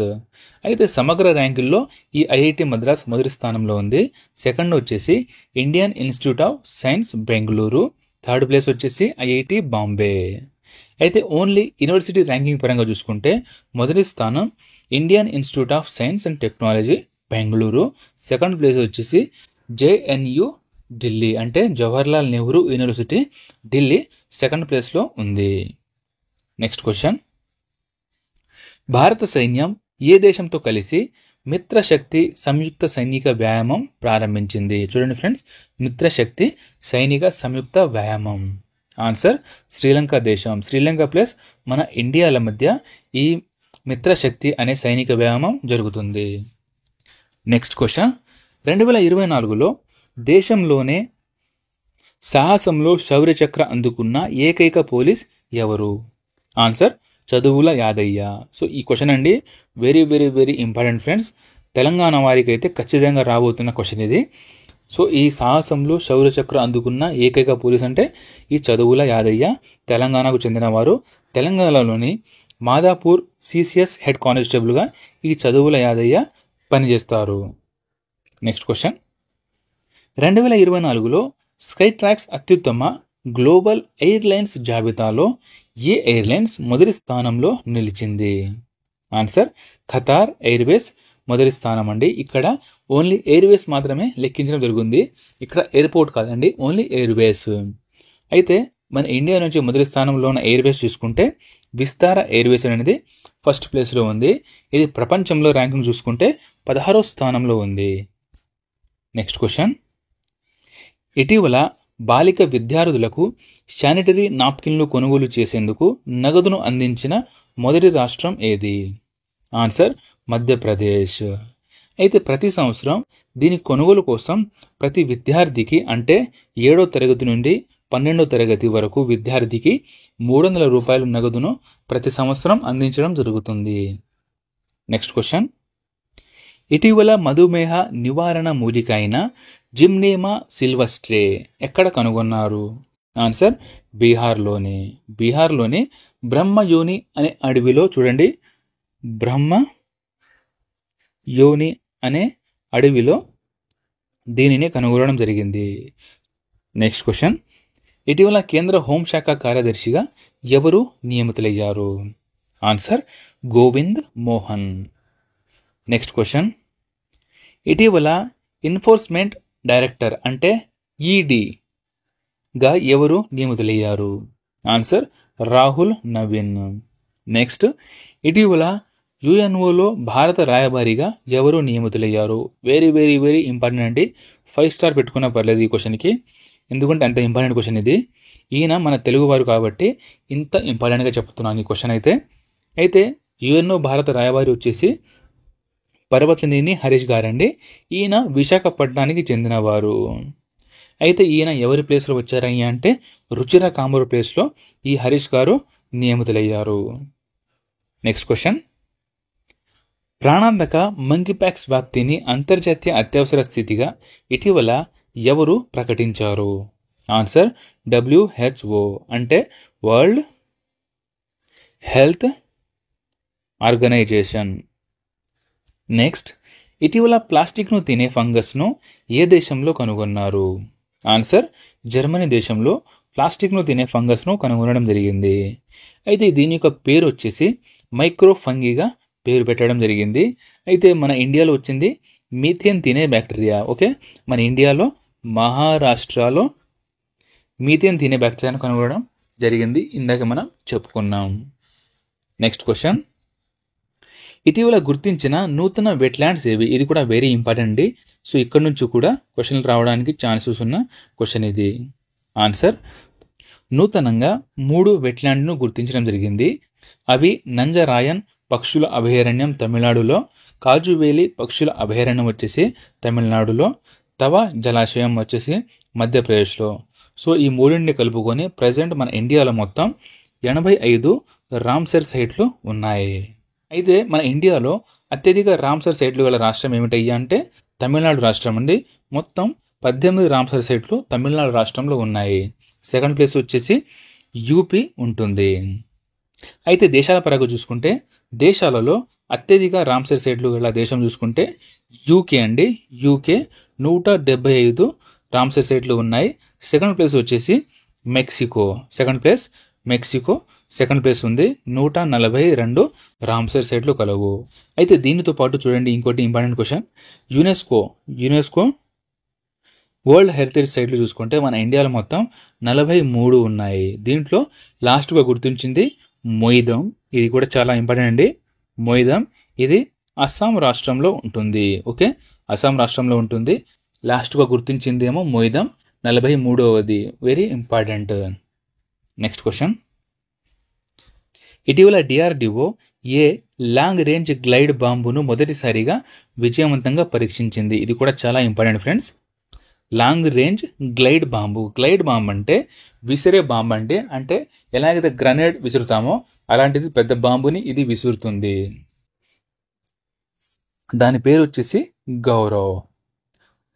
అయితే సమగ్ర ర్యాంకుల్లో ఈ ఐఐటి మద్రాస్ మొదటి స్థానంలో ఉంది. సెకండ్ వచ్చేసి Indian institute of science Bengaluru, third place వచ్చేసి ఐఐటి బాంబే. అయితే ఓన్లీ యూనివర్సిటీ ర్యాంకింగ్ పరంగా చూసుకుంటే మొదటి స్థానం Indian institute of science and technology Bengaluru, second place వచ్చేసి జేఎన్యు ఢిల్లీ అంటే జవహర్లాల్ నెహ్రూ యూనివర్సిటీ ఢిల్లీ సెకండ్ ప్లేస్లో ఉంది. నెక్స్ట్ క్వశ్చన్, భారత సైన్యం ఏ దేశంతో కలిసి మిత్రశక్తి సంయుక్త సైనిక వ్యాయామం ప్రారంభించింది? చూడండి ఫ్రెండ్స్, మిత్రశక్తి సైనిక సంయుక్త వ్యాయామం. ఆన్సర్ శ్రీలంక దేశం. శ్రీలంక ప్లస్ మన ఇండియాల మధ్య ఈ మిత్రశక్తి అనే సైనిక వ్యాయామం జరుగుతుంది. నెక్స్ట్ క్వశ్చన్, 2024లో దేశంలోనే సాహసంలో శౌర్య చక్ర అందుకున్న ఏకైక పోలీస్ ఎవరు? ఆన్సర్ చదువుల యాదయ్య. సో ఈ క్వశ్చన్ అండి very very very important friends. Telangana వారికి అయితే ఖచ్చితంగా రాబోతున్న క్వశ్చన్ ఇది. సో ఈ సాహసంలో శౌర్య చక్ర అందుకున్న ఏకైక పోలీస్ అంటే ఈ చదువుల యాదయ్య, తెలంగాణకు చెందినవారు. తెలంగాణలోని మాదాపూర్ సిసిఎస్ హెడ్ కానిస్టేబుల్గా ఈ చదువుల యాదయ్య పనిచేస్తారు. నెక్స్ట్ క్వశ్చన్, 2024లో స్కై ట్రాక్స్ అత్యుత్తమ గ్లోబల్ ఎయిర్లైన్స్ జాబితాలో ఏ ఎయిర్లైన్స్ మొదటి స్థానంలో నిలిచింది? ఆన్సర్ ఖతార్ ఎయిర్వేస్ మొదటి స్థానం అండి. ఇక్కడ ఓన్లీ ఎయిర్వేస్ మాత్రమే లెక్కించడం జరిగింది. ఇక్కడ ఎయిర్పోర్ట్ కాదండి, ఓన్లీ ఎయిర్వేస్. అయితే మన ఇండియా నుంచి మొదటి స్థానంలో ఉన్న ఎయిర్వేస్ చూసుకుంటే విస్తార ఎయిర్వేస్ అనేది ఫస్ట్ ప్లేస్లో ఉంది. ఇది ప్రపంచంలో ర్యాంకింగ్ చూసుకుంటే 16వ స్థానంలో ఉంది. నెక్స్ట్ క్వశ్చన్, ఇటీవల బాలిక విద్యార్థులకు శానిటరీ నాప్కిన్లు కొనుగోలు చేసేందుకు నగదును అందించిన మొదటి రాష్ట్రం ఏది? ఆన్సర్ మధ్యప్రదేశ్. అయితే ప్రతి సంవత్సరం దీని కొనుగోలు కోసం ప్రతి విద్యార్థికి అంటే 7వ తరగతి నుండి 12వ తరగతి వరకు విద్యార్థికి 300 రూపాయల నగదును ప్రతి సంవత్సరం అందించడం జరుగుతుంది. నెక్స్ట్ క్వశ్చన్, ఇటీవల మధుమేహ నివారణ మూలిక అయిన జిమ్నేమా సిల్వస్ట్రే ఎక్కడ కనుగొన్నారు? ఆన్సర్ బీహార్లోని బ్రహ్మయోని అనే అడవిలో చూడండి, బ్రహ్మయోని అనే అడవిలో దీనిని కనుగొనడం జరిగింది. నెక్స్ట్ క్వశ్చన్, ఇటీవల కేంద్ర హోంశాఖ కార్యదర్శిగా ఎవరు నియమితులయ్యారు? Answer Govind Mohan. Next question, ఇటీవల ఎన్ఫోర్స్మెంట్ డైరెక్టర్ అంటే ఈడీగా ఎవరు నియమితులయ్యారు? ఆన్సర్ రాహుల్ నవీన్. నెక్స్ట్, ఇటీవల యుఎన్ఓలో భారత రాయబారిగా ఎవరు నియమితులయ్యారు? వెరీ వెరీ వెరీ ఇంపార్టెంట్ అండి. 5 స్టార్ పెట్టుకున్నా పర్లేదు ఈ క్వశ్చన్కి, ఎందుకంటే అంత ఇంపార్టెంట్ క్వశ్చన్ ఇది. ఈయన మన తెలుగువారు కాబట్టి ఇంత ఇంపార్టెంట్గా చెప్తున్నాను ఈ క్వశ్చన్ అయితే యుఎన్ఓ భారత రాయబారి వచ్చేసి పర్వతనేని హరీష్ గారండి. ఈయన విశాఖపట్నానికి చెందినవారు. అయితే ఈయన ఎవరి ప్లేస్లో వచ్చారయ్యా అంటే రుచిర కామరు ప్లేస్లో ఈ హరీష్ గారు నియమితులయ్యారు. నెక్స్ట్ క్వశ్చన్, ప్రాణాంతక మంకీపాక్స్ వ్యాప్తిని అంతర్జాతీయ అత్యవసర స్థితిగా ఇటీవల ఎవరు ప్రకటించారు? ఆన్సర్ WHO అంటే వరల్డ్ హెల్త్ ఆర్గనైజేషన్. నెక్స్ట్, ఇటీవల ప్లాస్టిక్ను తినే ఫంగస్ను ఏ దేశంలో కనుగొన్నారు? ఆన్సర్, జర్మనీ దేశంలో ప్లాస్టిక్ను తినే ఫంగస్ను కనుగొనడం జరిగింది. అయితే దీని యొక్క పేరు వచ్చేసి మైక్రో ఫంగిగా పేరు పెట్టడం జరిగింది. అయితే మన ఇండియాలో వచ్చింది మీథేన్ తినే బ్యాక్టీరియా. ఓకే, మన ఇండియాలో మహారాష్ట్రలో మీథేన్ తినే బ్యాక్టీరియాను కనుగొనడం జరిగింది, ఇందాక మనం చెప్పుకున్నాం. నెక్స్ట్ క్వశ్చన్, ఇటీవల గుర్తించిన నూతన వెట్లాండ్స్ ఏవి? ఇది కూడా వెరీ ఇంపార్టెంట్ అండి. సో ఇక్కడ నుంచి కూడా క్వశ్చన్లు రావడానికి ఛాన్సెస్ ఉన్న క్వశ్చన్ ఇది. ఆన్సర్, నూతనంగా 3 వెట్లాండ్ను గుర్తించడం జరిగింది. అవి నంజరాయన్ పక్షుల అభయారణ్యం తమిళనాడులో, కాజువేలి పక్షుల అభయారణ్యం వచ్చేసి తమిళనాడులో, తవా జలాశయం వచ్చేసి మధ్యప్రదేశ్లో. సో ఈ మూడింటిని కలుపుకొని ప్రజెంట్ మన ఇండియాలో మొత్తం 85 రామ్సర్ సైట్లు ఉన్నాయి. అయితే మన ఇండియాలో అత్యధిక రామ్సర్ సైట్లు గల రాష్ట్రం ఏమిటయ్యా అంటే తమిళనాడు రాష్ట్రం అండి. మొత్తం 18 రామ్సర్ సైట్లు తమిళనాడు రాష్ట్రంలో ఉన్నాయి. సెకండ్ ప్లేస్ వచ్చేసి యూపీ ఉంటుంది. అయితే దేశాల పరంగా చూసుకుంటే దేశాలలో అత్యధిక రామ్సర్ సైట్లు గల దేశం చూసుకుంటే యూకే అండి. యూకే 175 రామ్సర్ సైట్లు ఉన్నాయి. సెకండ్ ప్లేస్ వచ్చేసి మెక్సికో. సెకండ్ ప్లేస్ ఉంది, 142 రామ్సర్ సైట్లు కలవు. అయితే దీనితో పాటు చూడండి ఇంకోటి important question, UNESCO world heritage సైట్లు చూసుకుంటే మన ఇండియాలో మొత్తం 43 ఉన్నాయి. దీంట్లో లాస్ట్గా గుర్తించింది మొయిదం. ఇది కూడా చాలా ఇంపార్టెంట్ అండి. మొయిదం ఇది అస్సాం రాష్ట్రంలో ఉంటుంది. ఓకే, అస్సాం రాష్ట్రంలో ఉంటుంది. లాస్ట్గా గుర్తించింది ఏమో మొయిదం, 43వది. Very important. నెక్స్ట్ క్వశ్చన్, ఇటీవల డిఆర్డిఓ ఏ లాంగ్ రేంజ్ గ్లైడ్ బాంబును మొదటిసారిగా విజయవంతంగా పరీక్షించింది? ఇది కూడా చాలా important friends. Long range glide bomb అంటే విసిరే బాంబు అంటే ఎలాగైతే గ్రనేడ్ విసురుతామో అలాంటిది పెద్ద బాంబుని ఇది విసురుతుంది. దాని పేరు వచ్చేసి గౌరవ్.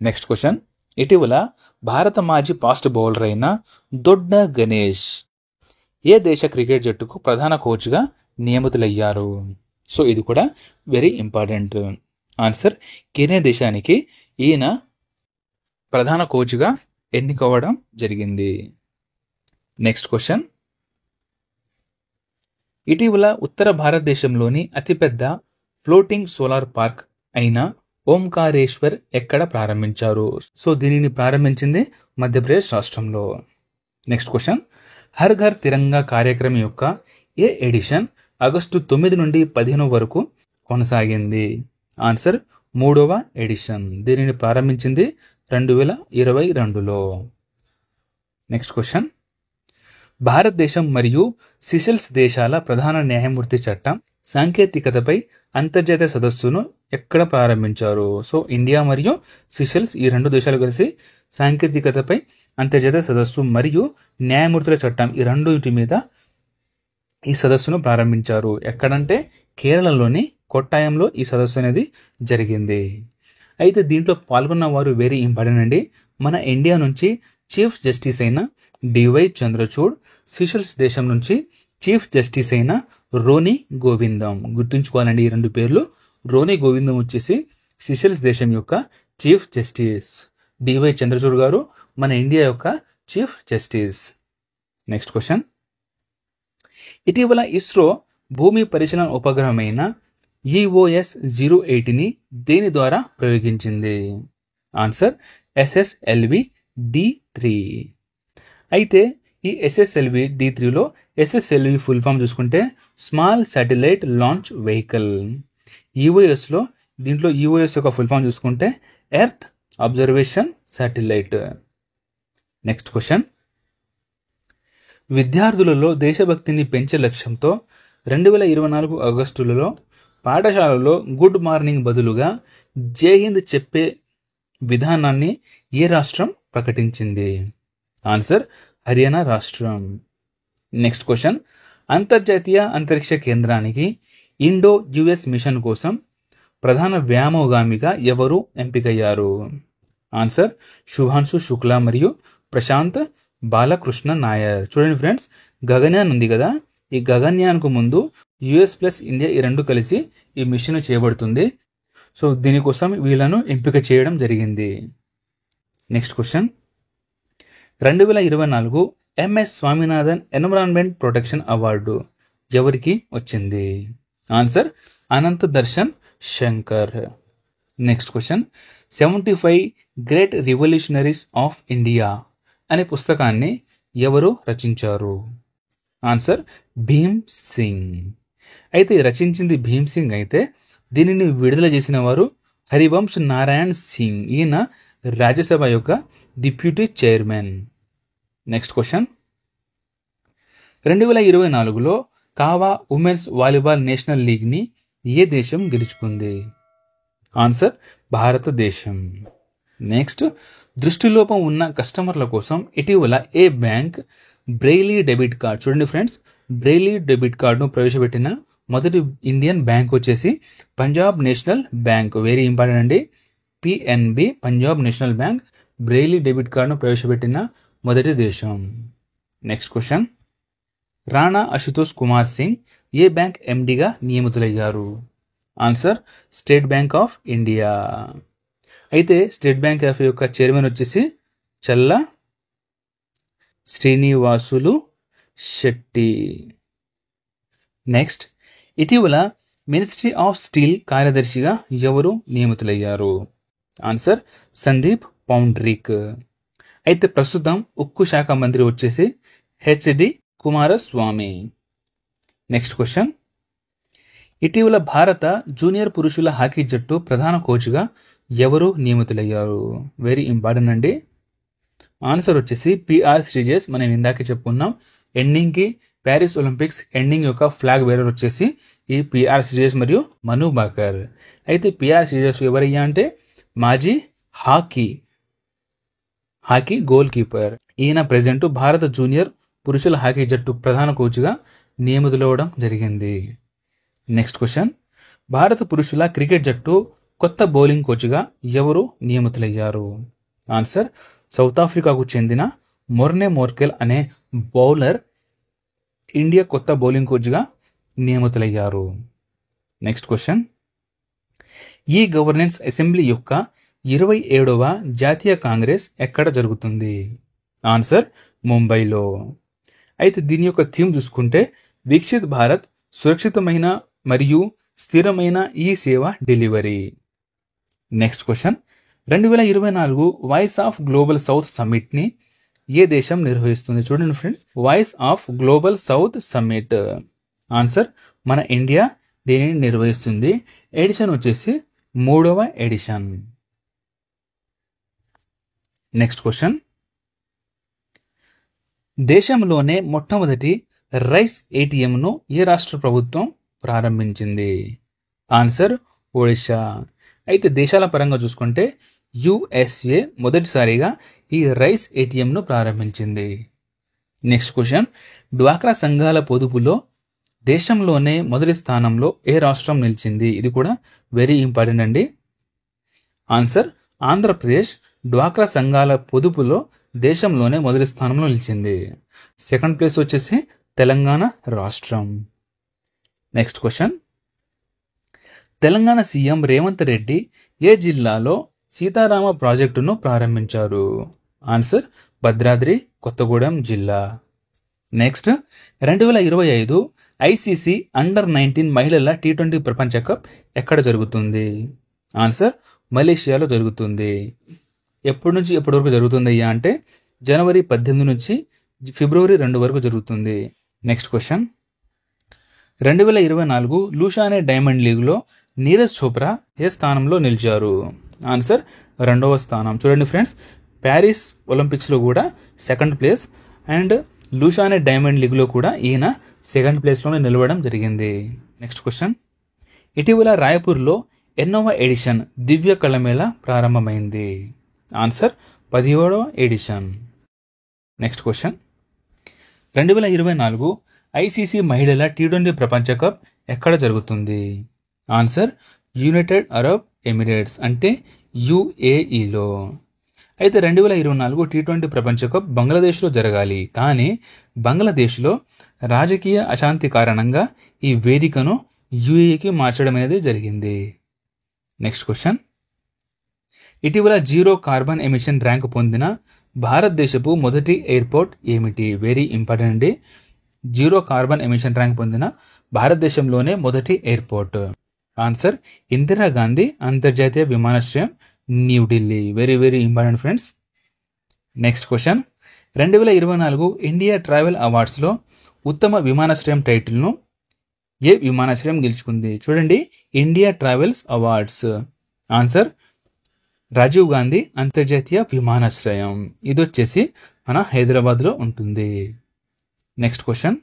నెక్స్ట్ క్వశ్చన్, ఇటీవల భారత మాజీ ఫాస్ట్ బౌలర్ అయిన దొడ్డ గణేష్ ఏ దేశ క్రికెట్ జట్టుకు ప్రధాన కోచ్గా నియమితులయ్యారు? సో ఇది కూడా వెరీ ఇంపార్టెంట్. ఆన్సర్, కెన్యా దేశానికి ఈయన ప్రధాన కోచ్గా ఎన్నికవ్వడం జరిగింది. నెక్స్ట్ క్వశ్చన్, ఇటీవల ఉత్తర భారతదేశంలోని అతిపెద్ద ఫ్లోటింగ్ సోలార్ పార్క్ అయిన ఓంకారేశ్వర్ ఎక్కడ ప్రారంభించారు? సో దీనిని ప్రారంభించింది మధ్యప్రదేశ్ రాష్ట్రంలో. నెక్స్ట్ క్వశ్చన్, హర్ ఘర్ తిరంగా కార్యక్రమం యొక్క ఏ ఎడిషన్ ఆగస్టు 9 నుండి 15 వరకు కొనసాగింది? ఆన్సర్, 3వ ఎడిషన్. దీనిని ప్రారంభించింది 2022లో. నెక్స్ట్ క్వశ్చన్, భారతదేశం మరియు సిషెల్స్ దేశాల ప్రధాన న్యాయమూర్తి చట్టం సాంకేతికతపై అంతర్జాతీయ సదస్సును ఎక్కడ ప్రారంభించారు? సో ఇండియా మరియు సిషెల్స్ ఈ 2 దేశాలు కలిసి సాంకేతికతపై అంతర్జాతీయ సదస్సు మరియు న్యాయమూర్తుల చట్టం ఈ 2 మీద ఈ సదస్సును ప్రారంభించారు. ఎక్కడంటే కేరళలోని కొట్టాయంలో ఈ సదస్సు అనేది జరిగింది. అయితే దీంట్లో పాల్గొన్న వారు వెరీ ఇంపార్టెంట్ అండి. మన ఇండియా నుంచి చీఫ్ జస్టిస్ అయిన డివై చంద్రచూడ్, సిషెల్స్ దేశం నుంచి చీఫ్ జస్టిస్ అయిన రోనీ గోవిందం. గుర్తుంచుకోవాలండి ఈ 2 పేర్లు. రోనీ గోవిందం వచ్చేసి సిషెల్స్ దేశం యొక్క చీఫ్ జస్టిస్, డివై చంద్రచూడ్ గారు మన ఇండియా యొక్క చీఫ్ జస్టిస్. నెక్స్ట్ క్వశ్చన్, ఇటీవల ఇస్రో భూమి పరిశీలన ఉపగ్రహమైన EOS-08ని దేని ద్వారా ప్రయోగించింది? Answer, SSLV D3. అయితే ఈ SSLV D3లో SSLV ఫుల్ ఫామ్ చూసుకుంటే స్మాల్ శాటిలైట్ లాంచ్ వెహికల్. ఈఓఎస్లో దీంట్లో ఈఓఎస్ యొక్క ఫుల్ ఫామ్ చూసుకుంటే earth observation satellite. Next question, విద్యార్థులలో దేశభక్తిని పెంచే లక్ష్యంతో 2024 ఆగస్టులలో పాఠశాలలో గుడ్ మార్నింగ్ బదులుగా జై హింద్ చెప్పే విధానాన్ని ఏ రాష్ట్రం ప్రకటించింది? ఆన్సర్, హర్యానా రాష్ట్రం. నెక్స్ట్ క్వశ్చన్, అంతర్జాతీయ అంతరిక్ష కేంద్రానికి ఇండో యుఎస్ మిషన్ కోసం ప్రధాన వ్యామోగామిగా ఎవరు ఎంపికయ్యారు? ఆన్సర్, శుభాంశు శుక్లా మరియు ప్రశాంత్ బాలకృష్ణ నాయర్. చూడండి ఫ్రెండ్స్, గగన్యాన్ ఉంది కదా, ఈ గగన్యాన్కు ముందు యుఎస్ ప్లస్ ఇండియా ఈ 2 కలిసి ఈ మిషన్ చేయబడుతుంది. సో దీనికోసం వీళ్ళను ఎంపిక చేయడం జరిగింది. Next question, 2024 MS Swaminathan environment protection award ఎవరికి వచ్చింది? Answer Anantha Darshan Shankar. Next question, 75 great revolutionaries of India అనే పుస్తకాన్ని ఎవరు రచించారు? ఆన్సర్ భీమ్ సింగ్. అయితే రచించింది భీమ్ సింగ్ అయితే దీనిని విడుదల చేసిన వారు హరివంశ్ నారాయణ్ సింగ్. ఈయన రాజ్యసభ యొక్క డిప్యూటీ చైర్మన్. నెక్స్ట్ క్వశ్చన్, 2024లో కావా ఉమెన్స్ వాలీబాల్ నేషనల్ లీగ్ని ఏ దేశం గెలుచుకుంది? ఆన్సర్ భారతదేశం. నెక్స్ట్, దృష్టిలోపం ఉన్న కస్టమర్ల కోసం ఇటీవల ఏ బ్యాంక్ బ్రెయిలీ డెబిట్ కార్డ్, చూడండి ఫ్రెండ్స్, బ్రెయిలీ డెబిట్ కార్డును ప్రవేశపెట్టిన మొదటి ఇండియన్ బ్యాంక్ వచ్చేసి Punjab national bank. Very important అండి, PNB, Punjab national bank Braille debit కార్డును ప్రవేశపెట్టిన మొదటి దేశం. నెక్స్ట్ క్వశ్చన్, రాణా అశుతోష్ కుమార్ సింగ్ ఏ బ్యాంక్ ఎండిగా నియమితులయ్యారు? Answer state bank of India. అయితే స్టేట్ బ్యాంక్ ఆఫ్ యొక్క చైర్మన్ వచ్చేసి చల్లా శ్రీనివాసులు శెట్టి. నెక్స్ట్, ఇటీవల మినిస్ట్రీ ఆఫ్ స్టీల్ కార్యదర్శిగా ఎవరు నియమితులయ్యారు? ఆన్సర్ సందీప్ పౌండ్రిక్. అయితే ప్రస్తుతం ఉక్కు శాఖ మంత్రి వచ్చేసి హెచ్డి కుమారస్వామి. నెక్స్ట్ క్వశ్చన్, ఇటీవల భారత జూనియర్ పురుషుల హాకీ జట్టు ప్రధాన కోచ్గా ఎవరు నియమితులయ్యారు? వెరీ ఇంపార్టెంట్ అండి. ఆన్సర్ వచ్చేసి పిఆర్ శ్రీజేష్. మనం ఇందాకే చెప్పుకున్నాం, ఎండింగ్కి ప్యారిస్ ఒలింపిక్స్ ఎండింగ్ యొక్క ఫ్లాగ్ బేరర్ వచ్చేసి ఈ పిఆర్ శ్రీజేష్ మరియు మను బాకర్. అయితే పిఆర్ శ్రీజేష్ ఎవరయ్యా అంటే మాజీ హాకీ గోల్ కీపర్. ఈయన ప్రెజెంట్ భారత జూనియర్ పురుషుల హాకీ జట్టు ప్రధాన కోచ్గా నియమితులవడం జరిగింది. నెక్స్ట్ క్వశ్చన్, భారత పురుషుల క్రికెట్ జట్టు కొత్త బౌలింగ్ కోచ్గా ఎవరు నియమితులయ్యారు? ఆన్సర్ సౌత్ ఆఫ్రికాకు చెందిన మొర్నే మోర్కెల్ అనే బౌలర్ ఇండియా కొత్త బౌలింగ్ కోచ్గా నియమితులయ్యారు. Next question, e governance assembly యొక్క 27వ జాతీయ కాంగ్రెస్ ఎక్కడ జరుగుతుంది? ఆన్సర్ ముంబైలో. అయితే దీని యొక్క థీమ్ చూసుకుంటే వికసిత్ భారత్, సురక్షితమైన మరియు స్థిరమైన ఈ సేవ delivery. Next question, 2024 voice of global south సమ్మిట్ని ఏ దేశం నిర్వహిస్తుంది? చూడండి friends, voice of global south summit. Answer మన ఇండియా దీనిని నిర్వహిస్తుంది. ఎడిషన్ వచ్చేసి 3వ ఎడిషన్. నెక్స్ట్ క్వశ్చన్, దేశంలోనే మొట్టమొదటి రైస్ ఏటీఎంను ఏ రాష్ట్ర ప్రభుత్వం ప్రారంభించింది? ఆన్సర్ ఒడిశా. అయితే దేశాల పరంగా చూసుకుంటే యుఎస్ఏ మొదటిసారిగా ఈ రైస్ ఏటీఎంను ప్రారంభించింది. నెక్స్ట్ క్వశ్చన్, డ్వాక్రా సంఘాల పొదుపులో దేశంలోనే మొదటి స్థానంలో ఏ రాష్ట్రం నిలిచింది? ఇది కూడా వెరీ ఇంపార్టెంట్ అండి. ఆన్సర్ ఆంధ్రప్రదేశ్ డ్వాక్రా సంఘాల పొదుపులో దేశంలోనే మొదటి స్థానంలో నిలిచింది. సెకండ్ ప్లేస్ వచ్చేసి తెలంగాణ రాష్ట్రం. Next question, Telangana CM Revanth Reddy ఏ జిల్లాలో సీతారామ ప్రాజెక్టును ప్రారంభించారు? ఆన్సర్ భద్రాద్రి కొత్తగూడెం జిల్లా. నెక్స్ట్, 2025 ఐసీసీ అండర్-19 మహిళల T20 ప్రపంచ కప్ ఎక్కడ జరుగుతుంది? ఆన్సర్ మలేషియాలో జరుగుతుంది. ఎప్పటి నుంచి ఎప్పటి వరకు జరుగుతుంది అంటే జనవరి 18 నుంచి ఫిబ్రవరి 2 వరకు జరుగుతుంది. నెక్స్ట్ క్వశ్చన్, 2024 లూషానే డైమండ్ లీగ్లో నీరజ్ చోప్రా ఏ స్థానంలో నిలిచారు? ఆన్సర్ 2వ స్థానం. చూడండి ఫ్రెండ్స్, ప్యారిస్ ఒలింపిక్స్లో కూడా సెకండ్ ప్లేస్ అండ్ లూషానే డైమండ్ లీగ్లో కూడా ఈయన సెకండ్ ప్లేస్లోనే నిలవడం జరిగింది. నెక్స్ట్ క్వశ్చన్, ఇటీవల రాయపూర్లో ఎన్నోవ ఎడిషన్ దివ్య కళమేళ ప్రారంభమైంది? ఆన్సర్ 17వ ఎడిషన్. నెక్స్ట్ క్వశ్చన్, 2024 ఐసీసీ మహిళల T20 ప్రపంచ కప్ ఎక్కడ జరుగుతుంది? ఆన్సర్ యునైటెడ్ అరబ్ ఎమిరేట్స్ అంటే యుఏఈలో. అయితే 2024 T20 ప్రపంచ కప్ బంగ్లాదేశ్లో జరగాలి, కానీ బంగ్లాదేశ్లో రాజకీయ అశాంతి కారణంగా ఈ వేదికను యుఏఈకి మార్చడం అనేది జరిగింది. నెక్స్ట్ క్వశ్చన్, ఇటీవల జీరో కార్బన్ ఎమిషన్ ర్యాంక్ పొందిన భారతదేశపు మొదటి ఎయిర్పోర్ట్ ఏమిటి? వెరీ ఇంపార్టెంట్ అండి. జీరో కార్బన్ ఎమిషన్ ర్యాంక్ పొందిన భారతదేశంలోనే మొదటి ఎయిర్పోర్ట్. ఆన్సర్ ఇందిరాగాంధీ అంతర్జాతీయ విమానాశ్రయం, New Delhi. Very very important friends. Next question, 2024 India travel అవార్డ్స్లో ఉత్తమ విమానాశ్రయం టైటిల్ను ఏ విమానాశ్రయం గెలుచుకుంది? చూడండి, India travels awards. Answer Rajiv Gandhi అంతర్జాతీయ విమానాశ్రయం. ఇది వచ్చేసి మన హైదరాబాద్లో ఉంటుంది. నెక్స్ట్ క్వశ్చన్,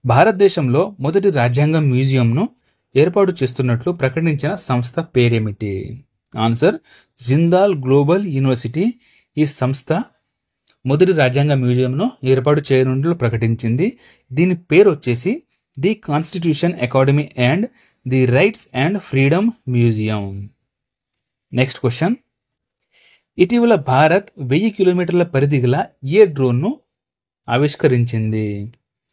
భారతదేశంలో మొదటి రాజ్యాంగ మ్యూజియంను ఏర్పాటు చేస్తున్నట్లు ప్రకటించిన సంస్థ పేరేమిటి? Answer Jindal global university. ఈ సంస్థ మొదటి రాజ్యాంగ మ్యూజియంను ఏర్పాటు చేయనున్నట్లు ప్రకటించింది. దీని పేరు వచ్చేసి the constitution academy and the rights and freedom museum. Next question, ఇటీవల భారత్ 1000 కిలోమీటర్ల పరిధి గల ఏ డ్రోన్ను ఆవిష్కరించింది?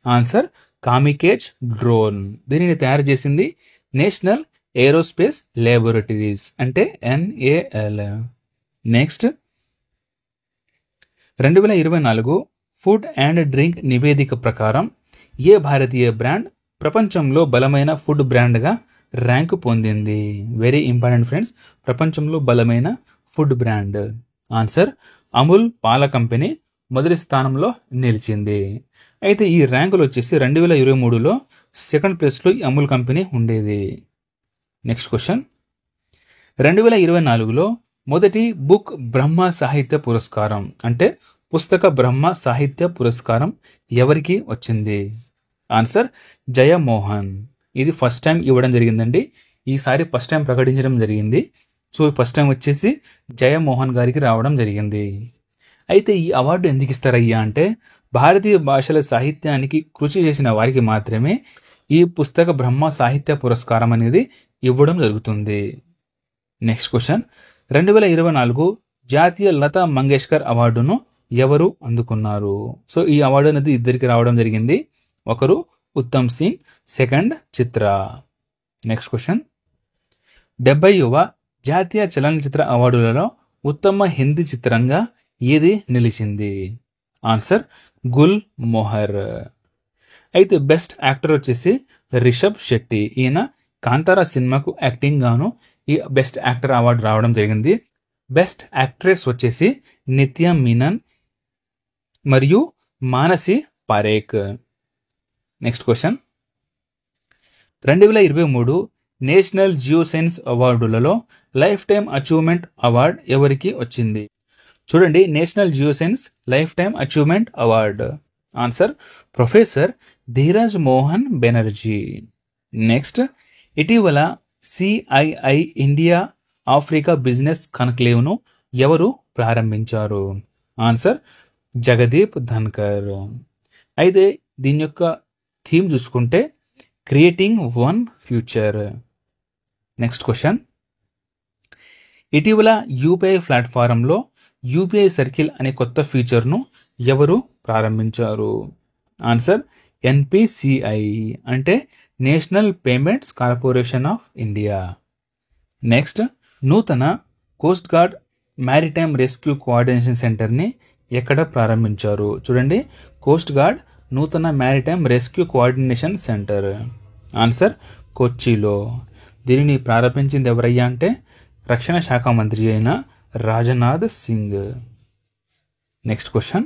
Answer kamikaze drone. దీనిని తయారు చేసింది నేషనల్ ఏరోస్పేస్ ల్యాబొరేటరీస్, అంటే NAL. Next, 2024 food and drink నివేదిక ప్రకారం ఏ భారతీయ బ్రాండ్ ప్రపంచంలో బలమైన ఫుడ్ బ్రాండ్గా ర్యాంకు పొందింది? వెరీ ఇంపార్టెంట్ ఫ్రెండ్స్, ప్రపంచంలో బలమైన ఫుడ్ బ్రాండ్. ఆన్సర్ అమూల్ పాల కంపెనీ మొదటి స్థానంలో నిలిచింది. అయితే ఈ ర్యాంకులు వచ్చేసి 2023లో సెకండ్ ప్లేస్లో ఈ అమూల్ కంపెనీ ఉండేది. నెక్స్ట్ క్వశ్చన్, 2024లో మొదటి బుక్ బ్రహ్మ సాహిత్య పురస్కారం, అంటే పుస్తక బ్రహ్మ సాహిత్య పురస్కారం ఎవరికి వచ్చింది? ఆన్సర్ జయమోహన్. ఇది ఫస్ట్ టైం ఇవ్వడం జరిగిందండి. ఈసారి ఫస్ట్ టైం ప్రకటించడం జరిగింది. సో ఫస్ట్ టైం వచ్చేసి జయమోహన్ గారికి రావడం జరిగింది. అయితే ఈ అవార్డు ఎందుకు ఇస్తారయ్యా అంటే, భారతీయ భాషల సాహిత్యానికి కృషి చేసిన వారికి మాత్రమే ఈ పుస్తక బ్రహ్మ సాహిత్య పురస్కారం అనేది ఇవ్వడం జరుగుతుంది. నెక్స్ట్ క్వశ్చన్, 2024 జాతీయ లతా మంగేష్కర్ అవార్డును ఎవరు అందుకున్నారు? సో ఈ అవార్డు అనేది ఇద్దరికి రావడం జరిగింది. ఒకరు Uttam Singh, second Chitra. Next question, 70వ జాతీయ చలనచిత్ర అవార్డులలో ఉత్తమ హిందీ చిత్రంగా ఏది నిలిచింది? ఆన్సర్ గుల్ మొహర్. అయితే బెస్ట్ యాక్టర్ వచ్చేసి రిషబ్ శెట్టి. ఈయన కాంతారా సినిమాకు యాక్టింగ్ గాను ఈ బెస్ట్ యాక్టర్ అవార్డు రావడం జరిగింది. బెస్ట్ యాక్ట్రెస్ వచ్చేసి నిత్య మీనన్ మరియు Manasi Parekh. Next question, 2023 national geo science అవార్డులలో లైఫ్ టైమ్ అచీవ్మెంట్ అవార్డ్ ఎవరికి వచ్చింది? చూడండి, national geo science life time achievement award. Answer professor Dheeraj Mohan Banerjee. Next, ఇటీవల CII ఇండియా ఆఫ్రికా బిజినెస్ కన్క్లేవ్ను ఎవరు ప్రారంభించారు? ఆన్సర్ జగదీప్ ధన్కర్. అయితే దీని యొక్క థీమ్ చూసుకుంటే creating one future. Next question, ఇటీవల UPI ప్లాట్ఫారంలో UPI సర్కిల్ అనే కొత్త ఫీచర్ను ఎవరు ప్రారంభించారు? ఆన్సర్ NPCI, అంటే national payments corporation of India. Next, నూతన coast guard maritime rescue coordination సెంటర్ని ఎక్కడ ప్రారంభించారు? చూడండి, కోస్ట్ గార్డ్ నూతన maritime rescue coordination centre. Answer కొచ్చిలో. దీనిని ప్రారంభించింది ఎవరయ్యా అంటే రక్షణ శాఖ మంత్రి అయిన రాజ్నాథ్ సింగ్. నెక్స్ట్ క్వశ్చన్,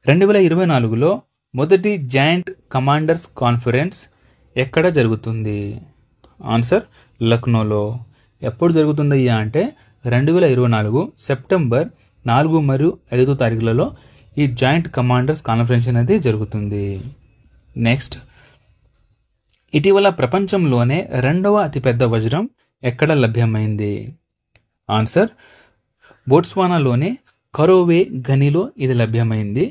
2024లో మొదటి జాయింట్ కమాండర్స్ కాన్ఫరెన్స్ ఎక్కడ జరుగుతుంది? ఆన్సర్ లక్నోలో. ఎప్పుడు జరుగుతుందయ్యా అంటే 2024 సెప్టెంబర్ 4 మరియు 5 తారీఖులలో ఈ జాయింట్ కమాండర్స్ కాన్ఫరెన్స్ అనేది జరుగుతుంది. నెక్స్ట్, ఇటీవల ప్రపంచంలోనే 2వ అతిపెద్ద వజ్రం ఎక్కడ లభ్యమైంది? ఆన్సర్ బోట్స్వానాలోని కరోవే గనిలో ఇది లభ్యమైంది.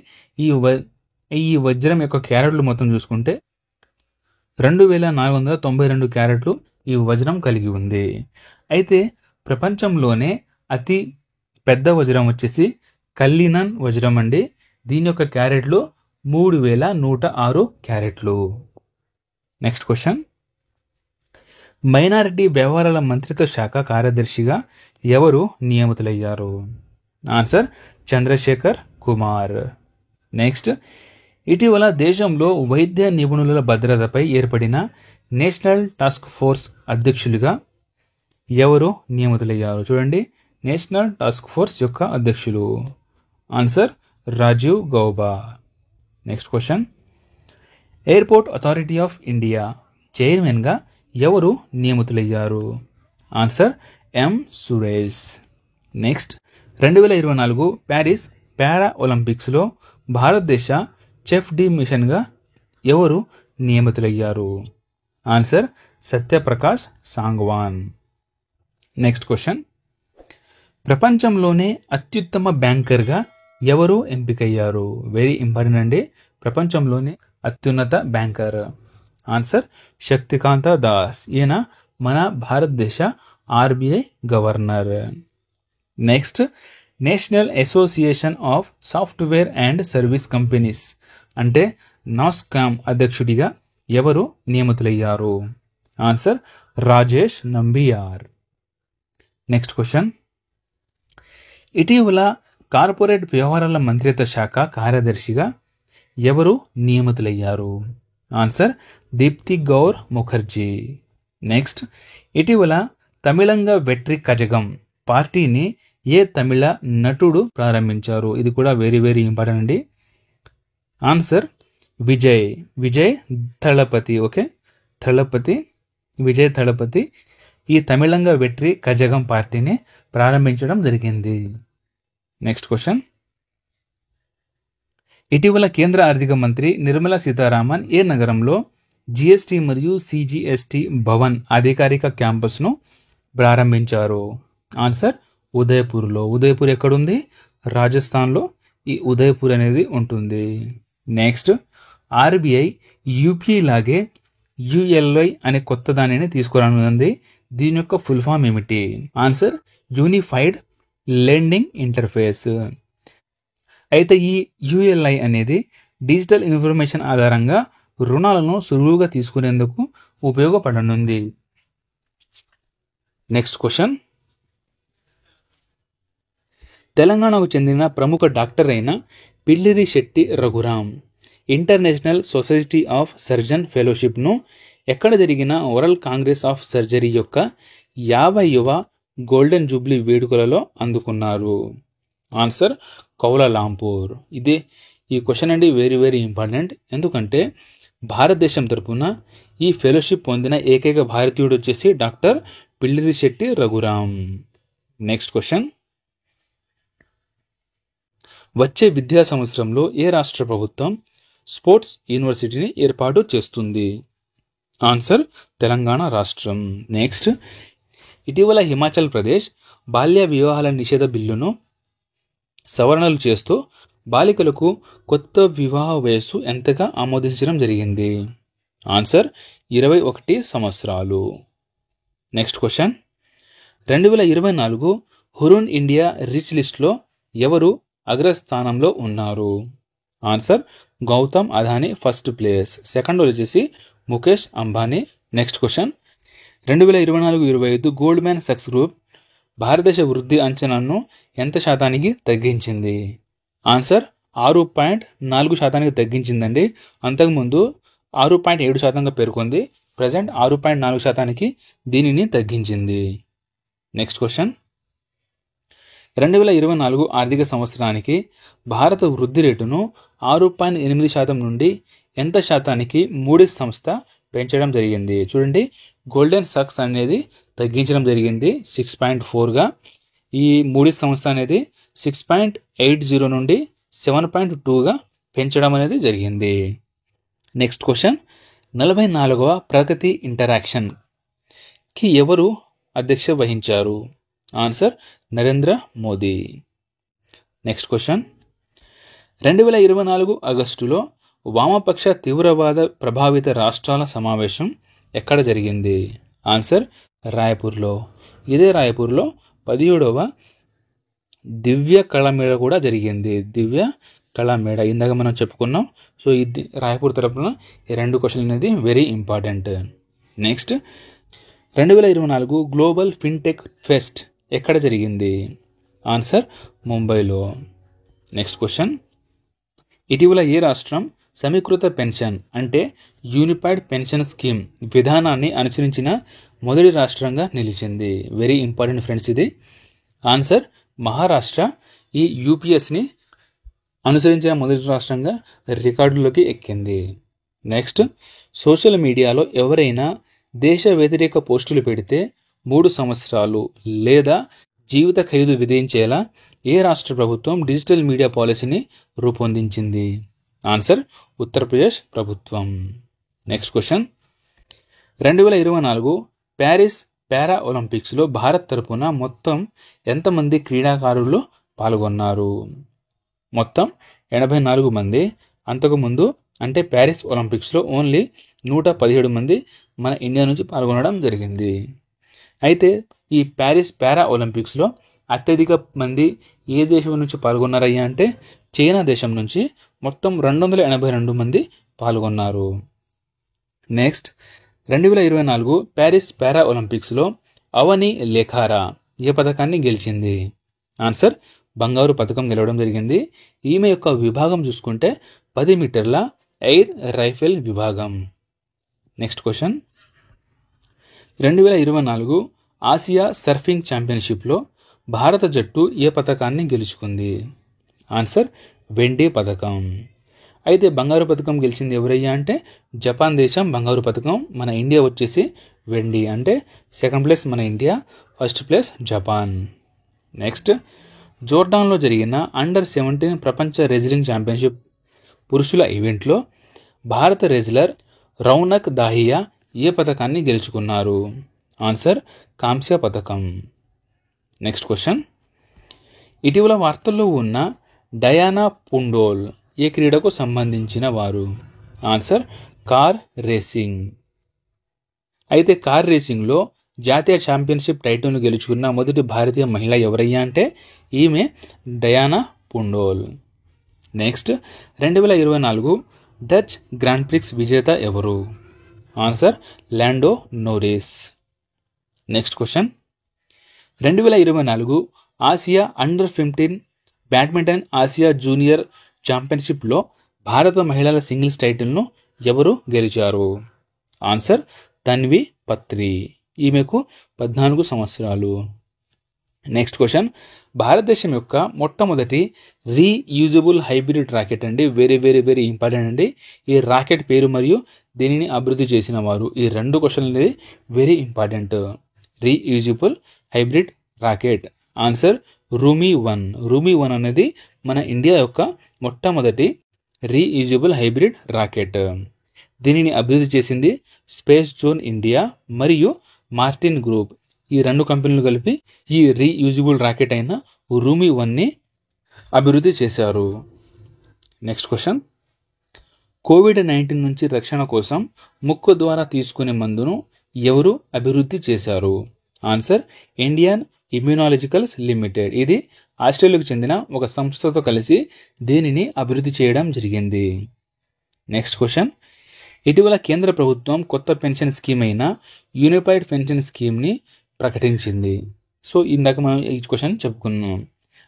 ఈ వజ్రం యొక్క క్యారెట్లు మొత్తం చూసుకుంటే 2492 క్యారెట్లు ఈ వజ్రం కలిగి ఉంది. అయితే ప్రపంచంలోనే అతి పెద్ద వజ్రం వచ్చేసి కల్లినన్ వజ్రం అండి. దీని యొక్క క్యారెట్లు 3106 క్యారెట్లు. నెక్స్ట్ క్వశ్చన్, మైనారిటీ వ్యవహారాల మంత్రిత్వ శాఖ కార్యదర్శిగా ఎవరు నియమితులయ్యారు? ఆన్సర్ చంద్రశేఖర్ కుమార్. నెక్స్ట్, ఇటీవల దేశంలో వైద్య నిపుణుల భద్రతపై ఏర్పడిన నేషనల్ టాస్క్ ఫోర్స్ అధ్యక్షులుగా ఎవరు నియమితులయ్యారు? చూడండి, నేషనల్ టాస్క్ ఫోర్స్ యొక్క అధ్యక్షులు. Answer Rajiv Gauba. Next question, airport authority of India చైర్మన్గా ఎవరు నియమితులయ్యారు? Answer M Suresh. Next, 2024 Paris para ఒలింపిక్స్లో భారతదేశ చెఫ్ డి మిషన్గా ఎవరు నియమితులయ్యారు? Answer Satyaprakash Sangwan. Next question, ప్రపంచంలోనే అత్యుత్తమ బ్యాంకర్గా ఎవరు ఎంపికయ్యారు? వెరీ ఇంపార్టెంట్ అండి, ప్రపంచంలోనే అత్యున్నత బ్యాంకర్. ఆన్సర్ శక్తికాంత దాస్. ఈయన మన భారతదేశ RBI governor. Next, national association of software and service companies అంటే నాస్కామ్ అధ్యక్షుడిగా ఎవరు నియమితులయ్యారు? Answer Rajesh Nambiar. Next question, ఇటీవల కార్పొరేట్ వ్యవహారాల మంత్రిత్వ శాఖ కార్యదర్శిగా ఎవరు నియమితులయ్యారు? ఆన్సర్ దీప్తి గౌర్ ముఖర్జీ. నెక్స్ట్, ఇటీవల తమిళంగా వెట్రి కజగం పార్టీని ఏ తమిళ నటుడు ప్రారంభించారు? ఇది కూడా వెరీ వెరీ ఇంపార్టెంట్ అండి. ఆన్సర్ విజయ్ థళపతి. ఓకే, విజయ్ థళపతి ఈ తమిళంగా వెట్రి కజగం పార్టీని ప్రారంభించడం జరిగింది. నెక్స్ట్ క్వశ్చన్, ఇటీవల కేంద్ర ఆర్థిక మంత్రి నిర్మలా సీతారామన్ ఏ నగరంలో జిఎస్టి మరియు సిజిఎస్టి భవన్ అధికారిక క్యాంపస్ను ప్రారంభించారు? ఆన్సర్ ఉదయపూర్లో. ఉదయపూర్ ఎక్కడుంది? రాజస్థాన్లో ఈ ఉదయపూర్ అనేది ఉంటుంది. నెక్స్ట్, ఆర్బీఐ యూపీఐ లాగే యుఎల్ఐ అనే కొత్త దానిని తీసుకురానుంది. దీని యొక్క ఫుల్ ఫామ్ ఏమిటి? Answer unified lending interface. అయితే ఈ యుఎల్ఐ అనేది డిజిటల్ ఇన్ఫర్మేషన్ ఆధారంగా రుణాలను సులువుగా తీసుకునేందుకు ఉపయోగపడనుంది. నెక్స్ట్ క్వశ్చన్, తెలంగాణకు చెందిన ప్రముఖ డాక్టర్ అయిన Pillari Setti Raghuram international society of surgeon ఫెలోషిప్ను ఎక్కడ జరిగిన వరల్డ్ కాంగ్రెస్ ఆఫ్ సర్జరీ యొక్క 50వ గోల్డెన్ జూబ్లీ వేడుకలలో అందుకున్నారు? Answer Kuala Lumpur. ఈ క్వశ్చన్ అండి వెరీ వెరీ ఇంపార్టెంట్, ఎందుకంటే భారతదేశం తరపున ఈ ఫెలోషిప్ పొందిన ఏకైక భారతీయుడు వచ్చేసి doctor Pillari Setti Raghuram. Next question, వచ్చే విద్యా సంవత్సరంలో ఏ రాష్ట్ర ప్రభుత్వం స్పోర్ట్స్ యూనివర్సిటీని ఏర్పాటు చేస్తుంది? ఆన్సర్ తెలంగాణ రాష్ట్రం. నెక్స్ట్, ఇటీవల హిమాచల్ ప్రదేశ్ బాల్య వివాహాల నిషేధ బిల్లును సవరణలు చేస్తూ బాలికలకు కొత్త వివాహ వయస్సు ఎంతగా ఆమోదించడం జరిగింది? ఆన్సర్ 21 సంవత్సరాలు. Next question, 2024 Hurun India rich లిస్ట్లో ఎవరు అగ్రస్థానంలో ఉన్నారు? Answer Gautam Adani first place, second వచ్చేసి Mukesh Ambani. Next question, 2024-25 Goldman సక్స్ గ్రూప్ భారతదేశ వృద్ధి అంచనాను ఎంత శాతానికి తగ్గించింది? ఆన్సర్ 6.4% తగ్గించిందండి. అంతకుముందు 6.7%గా పేర్కొంది, ప్రజెంట్ 6.4%కి దీనిని తగ్గించింది. నెక్స్ట్ క్వశ్చన్, 2024 ఆర్థిక సంవత్సరానికి భారత వృద్ధి రేటును 6.8% నుండి ఎంత శాతానికి మూడీస్ సంస్థ పెంచడం జరిగింది? చూడండి, గోల్డెన్ సక్స్ అనేది తగ్గించడం జరిగింది 6.4గా. ఈ మూడీస్ సంస్థ అనేది 6.80 నుండి 7.2గా పెంచడం అనేది జరిగింది. నెక్స్ట్ క్వశ్చన్, 44వ ప్రగతి ఇంటరాక్షన్కి ఎవరు అధ్యక్షత వహించారు? Answer Narendra Modi. Next question, 2024 ఆగస్టులో వామపక్ష తీవ్రవాద ప్రభావిత రాష్ట్రాల సమావేశం ఎక్కడ జరిగింది? ఆన్సర్ రాయ్పూర్లో. ఇదే రాయ్పూర్లో 17వ దివ్య కళమేళ కూడా జరిగింది. దివ్య కళమేళ ఇందాక మనం చెప్పుకున్నాం. సో ఇది రాయ్పూర్ తరపున ఈ 2 క్వశ్చన్లు అనేది very important. Next, 2024 global fintech pest ఎక్కడ జరిగింది? ఆన్సర్ ముంబైలో. నెక్స్ట్ క్వశ్చన్, ఇటీవల ఏ రాష్ట్రం సమీకృత పెన్షన్ అంటే యూనిఫైడ్ పెన్షన్ స్కీమ్ విధానాన్ని అనుసరించిన మొదటి రాష్ట్రంగా నిలిచింది? వెరీ ఇంపార్టెంట్ ఫ్రెండ్స్ ఇది. ఆన్సర్ మహారాష్ట్ర ఈ యూపీఎస్ని అనుసరించిన మొదటి రాష్ట్రంగా రికార్డులోకి ఎక్కింది. నెక్స్ట్, సోషల్ మీడియాలో ఎవరైనా దేశ వ్యతిరేక పోస్టులు పెడితే 3 సంవత్సరాలు లేదా జీవిత ఖైదు విధించేలా ఏ రాష్ట్ర ప్రభుత్వం డిజిటల్ మీడియా పాలసీని రూపొందించింది? ఆన్సర్ ఉత్తరప్రదేశ్ ప్రభుత్వం. నెక్స్ట్ క్వశ్చన్, 2024 ప్యారిస్ పారా ఒలింపిక్స్లో భారత్ తరపున మొత్తం ఎంతమంది క్రీడాకారులు పాల్గొన్నారు? మొత్తం 84 మంది. అంతకుముందు అంటే ప్యారిస్ ఒలింపిక్స్లో ఓన్లీ 117 మంది మన ఇండియా నుంచి పాల్గొనడం జరిగింది. అయితే ఈ ప్యారిస్ పారా ఒలింపిక్స్లో అత్యధిక మంది ఏ దేశం నుంచి పాల్గొన్నారయ్యా అంటే చైనా దేశం నుంచి మొత్తం 282 మంది పాల్గొన్నారు. నెక్స్ట్, 2024 ప్యారిస్ పారా ఒలింపిక్స్లో అవని లేఖారా ఏ పథకాన్ని గెలిచింది? ఆన్సర్ బంగారు పథకం గెలవడం జరిగింది. ఈమె యొక్క విభాగం చూసుకుంటే 10 మీటర్ల ఎయిర్ రైఫిల్ విభాగం. నెక్స్ట్ క్వశ్చన్, 2024 ఆసియా సర్ఫింగ్ ఛాంపియన్షిప్లో భారత జట్టు ఏ పథకాన్ని గెలుచుకుంది? ఆన్సర్ వెండి పథకం. అయితే బంగారు పథకం గెలిచింది ఎవరయ్యా అంటే జపాన్ దేశం బంగారు పథకం, మన ఇండియా వచ్చేసి వెండి. అంటే సెకండ్ ప్లేస్ మన India, first place Japan. Next, జోర్డాన్లో జరిగిన అండర్-17 ప్రపంచ రెజ్లింగ్ ఛాంపియన్షిప్ పురుషుల ఈవెంట్లో భారత రెజ్లర్ రౌనక్ దాహియా ఏ పథకాన్ని గెలుచుకున్నారు? ఆన్సర్ కాంస్య పథకం. నెక్స్ట్ క్వశ్చన్, ఇటీవల వార్తల్లో ఉన్న డయానా పుండోల్ ఏ క్రీడకు సంబంధించిన వారు? Answer car racing. అయితే కార్ రేసింగ్లో జాతీయ ఛాంపియన్షిప్ టైటిల్ను గెలుచుకున్న మొదటి భారతీయ మహిళ ఎవరయ్యా అంటే ఈమె Diana Pundole. Next, 2024 Dutch grand prix విజేత ఎవరు? Answer Lando Norris. Next question, 2024 Asia under fifteen badminton Asia junior ఛాంపియన్షిప్లో భారత మహిళల సింగిల్స్ టైటిల్ను ఎవరు గెలిచారు? ఆన్సర్ తన్వి పత్రి. ఈమెకు 14 సంవత్సరాలు. నెక్స్ట్ క్వశ్చన్, భారతదేశం యొక్క మొట్టమొదటి రీయూజబుల్ హైబ్రిడ్ రాకెట్ అండి. వెరీ వెరీ వెరీ ఇంపార్టెంట్ అండి. ఈ రాకెట్ పేరు మరియు దీనిని అభివృద్ధి చేసిన వారు, ఈ 2 క్వశ్చన్లు అనేది very important. Reusable hybrid rocket answer Rhumi one. Rhumi one అనేది మన ఇండియా యొక్క మొట్టమొదటి రీయూజబుల్ హైబ్రిడ్ రాకెట్. దీనిని అభివృద్ధి చేసింది స్పేస్ జోన్ ఇండియా మరియు మార్టిన్ గ్రూప్. ఈ 2 కంపెనీలు కలిపి ఈ రీయూజబుల్ రాకెట్ అయిన రూమీ-1ని అభివృద్ధి చేశారు. నెక్స్ట్ క్వశ్చన్, కోవిడ్-19 నుంచి రక్షణ కోసం ముక్కు ద్వారా తీసుకునే మందును ఎవరు అభివృద్ధి చేశారు? Answer Indian immunologicals limited. ఇది ఆస్ట్రేలియాకు చెందిన ఒక సంస్థతో కలిసి దీనిని అభివృద్ధి చేయడం జరిగింది. నెక్స్ట్ క్వశ్చన్, ఇటీవల కేంద్ర ప్రభుత్వం కొత్త పెన్షన్ స్కీమ్ అయిన యూనిఫైడ్ పెన్షన్ స్కీమ్ని ప్రకటించింది. సో ఇందాక మనం ఈ క్వశ్చన్ చెప్పుకున్నాం.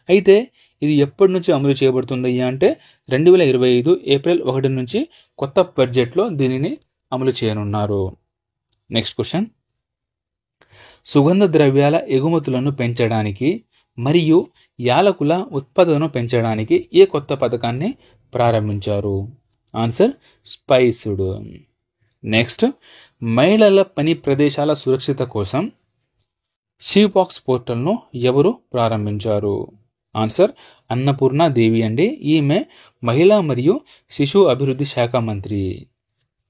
అయితే ఇది ఎప్పటి నుంచి అమలు చేయబడుతుందయ్యా అంటే 2025 ఏప్రిల్ 1 నుంచి కొత్త బడ్జెట్లో దీనిని అమలు చేయనున్నారు. నెక్స్ట్ క్వశ్చన్, సుగంధ ద్రవ్యాల ఎగుమతులను పెంచడానికి మరియు యాలకుల ఉత్పాదనను పెంచడానికి ఏ కొత్త పథకాన్ని ప్రారంభించారు? Answer spiced. నెక్స్ట్, మహిళల పని ప్రదేశాల సురక్షిత కోసం షీపాక్స్ పోర్టల్ను ఎవరు ప్రారంభించారు? ఆన్సర్ అన్నపూర్ణ దేవి అండి. ఈమె మహిళా మరియు శిశు అభివృద్ధి శాఖ మంత్రి.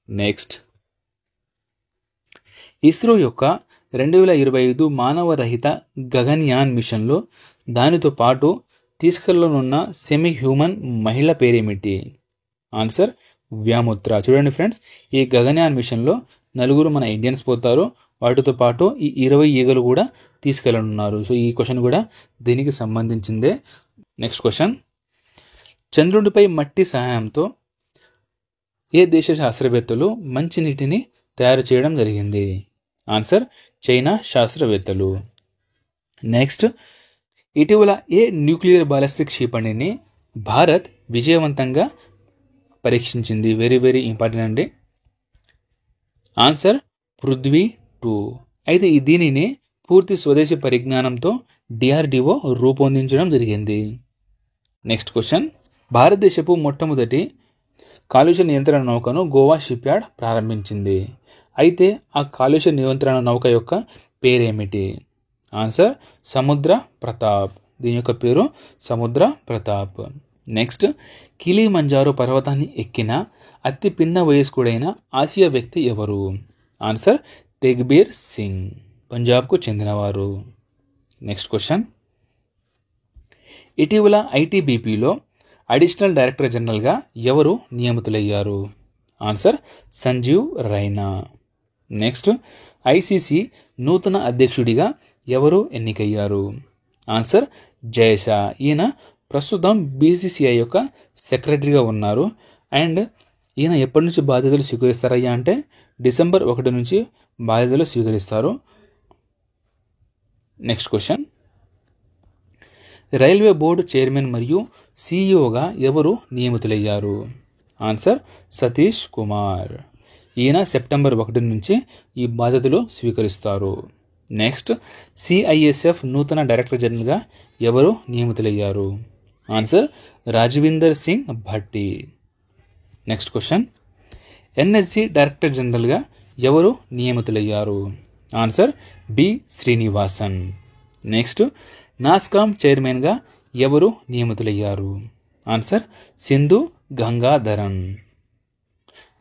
నెక్స్ట్, ఇస్రో యొక్క 2025 మానవరహిత గగన్యాన్ మిషన్లో దానితో పాటు తీసుకెళ్లనున్న సెమీ హ్యూమన్ మహిళ పేరేమిటి? ఆన్సర్ వ్యాముత్ర. చూడండి ఫ్రెండ్స్, ఈ గగన్యాన్ మిషన్లో 4 మన ఇండియన్స్ పోతారు. వాటితో పాటు ఈ 20 ఈగలు కూడా తీసుకెళ్ళనున్నారు. సో ఈ క్వశ్చన్ కూడా దీనికి సంబంధించిందే. నెక్స్ట్ క్వశ్చన్, చంద్రుడిపై మట్టి సహాయంతో ఏ దేశ శాస్త్రవేత్తలు మంచినీటిని తయారు చేయడం జరిగింది? ఆన్సర్ చైనా శాస్త్రవేత్తలు. నెక్స్ట్, ఇటీవల ఏ న్యూక్లియర్ బాలిస్టిక్ క్షిపణిని భారత్ విజయవంతంగా పరీక్షించింది? వెరీ వెరీ ఇంపార్టెంట్ అండి. ఆన్సర్ పృథ్వీ-2. అయితే దీనిని పూర్తి స్వదేశీ పరిజ్ఞానంతో డిఆర్డిఓ రూపొందించడం జరిగింది. నెక్స్ట్ క్వశ్చన్, భారతదేశపు మొట్టమొదటి కాలుష్య నియంత్రణ నౌకను గోవా షిప్ యార్డ్ ప్రారంభించింది. అయితే ఆ కాలుష్య నియంత్రణ నౌక యొక్క పేరేమిటి? ఆన్సర్ సముద్ర ప్రతాప్. దీని యొక్క పేరు సముద్ర ప్రతాప్. నెక్స్ట్, కిలిమంజారో పర్వతాన్ని ఎక్కిన అతి పిన్న వయస్కుడైన ఆసియా వ్యక్తి ఎవరు? ఆన్సర్ తెగ్బీర్ సింగ్, పంజాబ్కు చెందినవారు. నెక్స్ట్ క్వశ్చన్, ఇటీవల ఐటీబీపీలో అడిషనల్ డైరెక్టర్ జనరల్గా ఎవరు నియమితులయ్యారు? Answer Sanjeev Raina. Next, ICC నూతన అధ్యక్షుడిగా ఎవరు ఎన్నికయ్యారు? ఆన్సర్ జయషా. ఈయన ప్రస్తుతం బీసీసీఐ యొక్క సెక్రటరీగా ఉన్నారు. అండ్ ఈయన ఎప్పటి నుంచి బాధ్యతలు స్వీకరిస్తారయ్యా అంటే డిసెంబర్ 1 నుంచి బాధ్యతలు స్వీకరిస్తారు. Next question, railway board chairman మరియు సీఈఓగా ఎవరు నియమితులయ్యారు? ఆన్సర్ సతీష్ కుమార్. ఈయన సెప్టెంబర్ 1 నుంచి ఈ బాధ్యతలు స్వీకరిస్తారు. నెక్స్ట్, సిఐఎస్ఎఫ్ నూతన డైరెక్టర్ జనరల్గా ఎవరు నియమితులయ్యారు? Answer Rajwinder Singh Bhatti. Next question, NSG director జనరల్గా ఎవరు నియమితులయ్యారు? Answer B Srinivasan. Next, NASSCOM చైర్మన్గా ఎవరు నియమితులయ్యారు? ఆన్సర్ సింధు గంగాధరన్.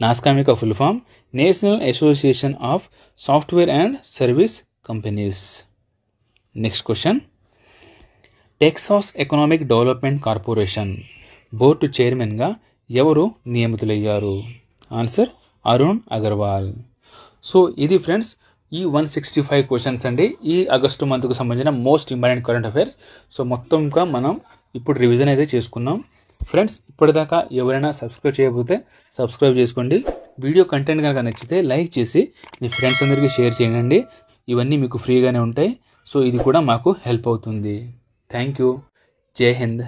నాస్కామ్ యొక్క full form national association of software and service companies. Next question, Texas economic development corporation board చైర్మన్గా ఎవరు నియమితులయ్యారు? ఆన్సర్ అరుణ్ అగర్వాల్. సో ఇది ఫ్రెండ్స్ ఈ 165 క్వశ్చన్స్ అండి, ఈ ఆగస్టు మంత్కు సంబంధించిన most important current affairs. So మొత్తంగా మనం ఇప్పుడు రివిజన్ అయితే చేసుకున్నాం. ఫ్రెండ్స్, ఇప్పటిదాకా ఎవరైనా సబ్స్క్రైబ్ చేయకపోతే సబ్స్క్రైబ్ చేసుకోండి. వీడియో కంటెంట్ కనుక నచ్చితే లైక్ చేసి మీ ఫ్రెండ్స్ అందరికీ షేర్ చేయండి. ఇవన్నీ మీకు ఫ్రీగానే ఉంటాయి. సో ఇది కూడా మాకు హెల్ప్ అవుతుంది. Thank you. జై హింద్.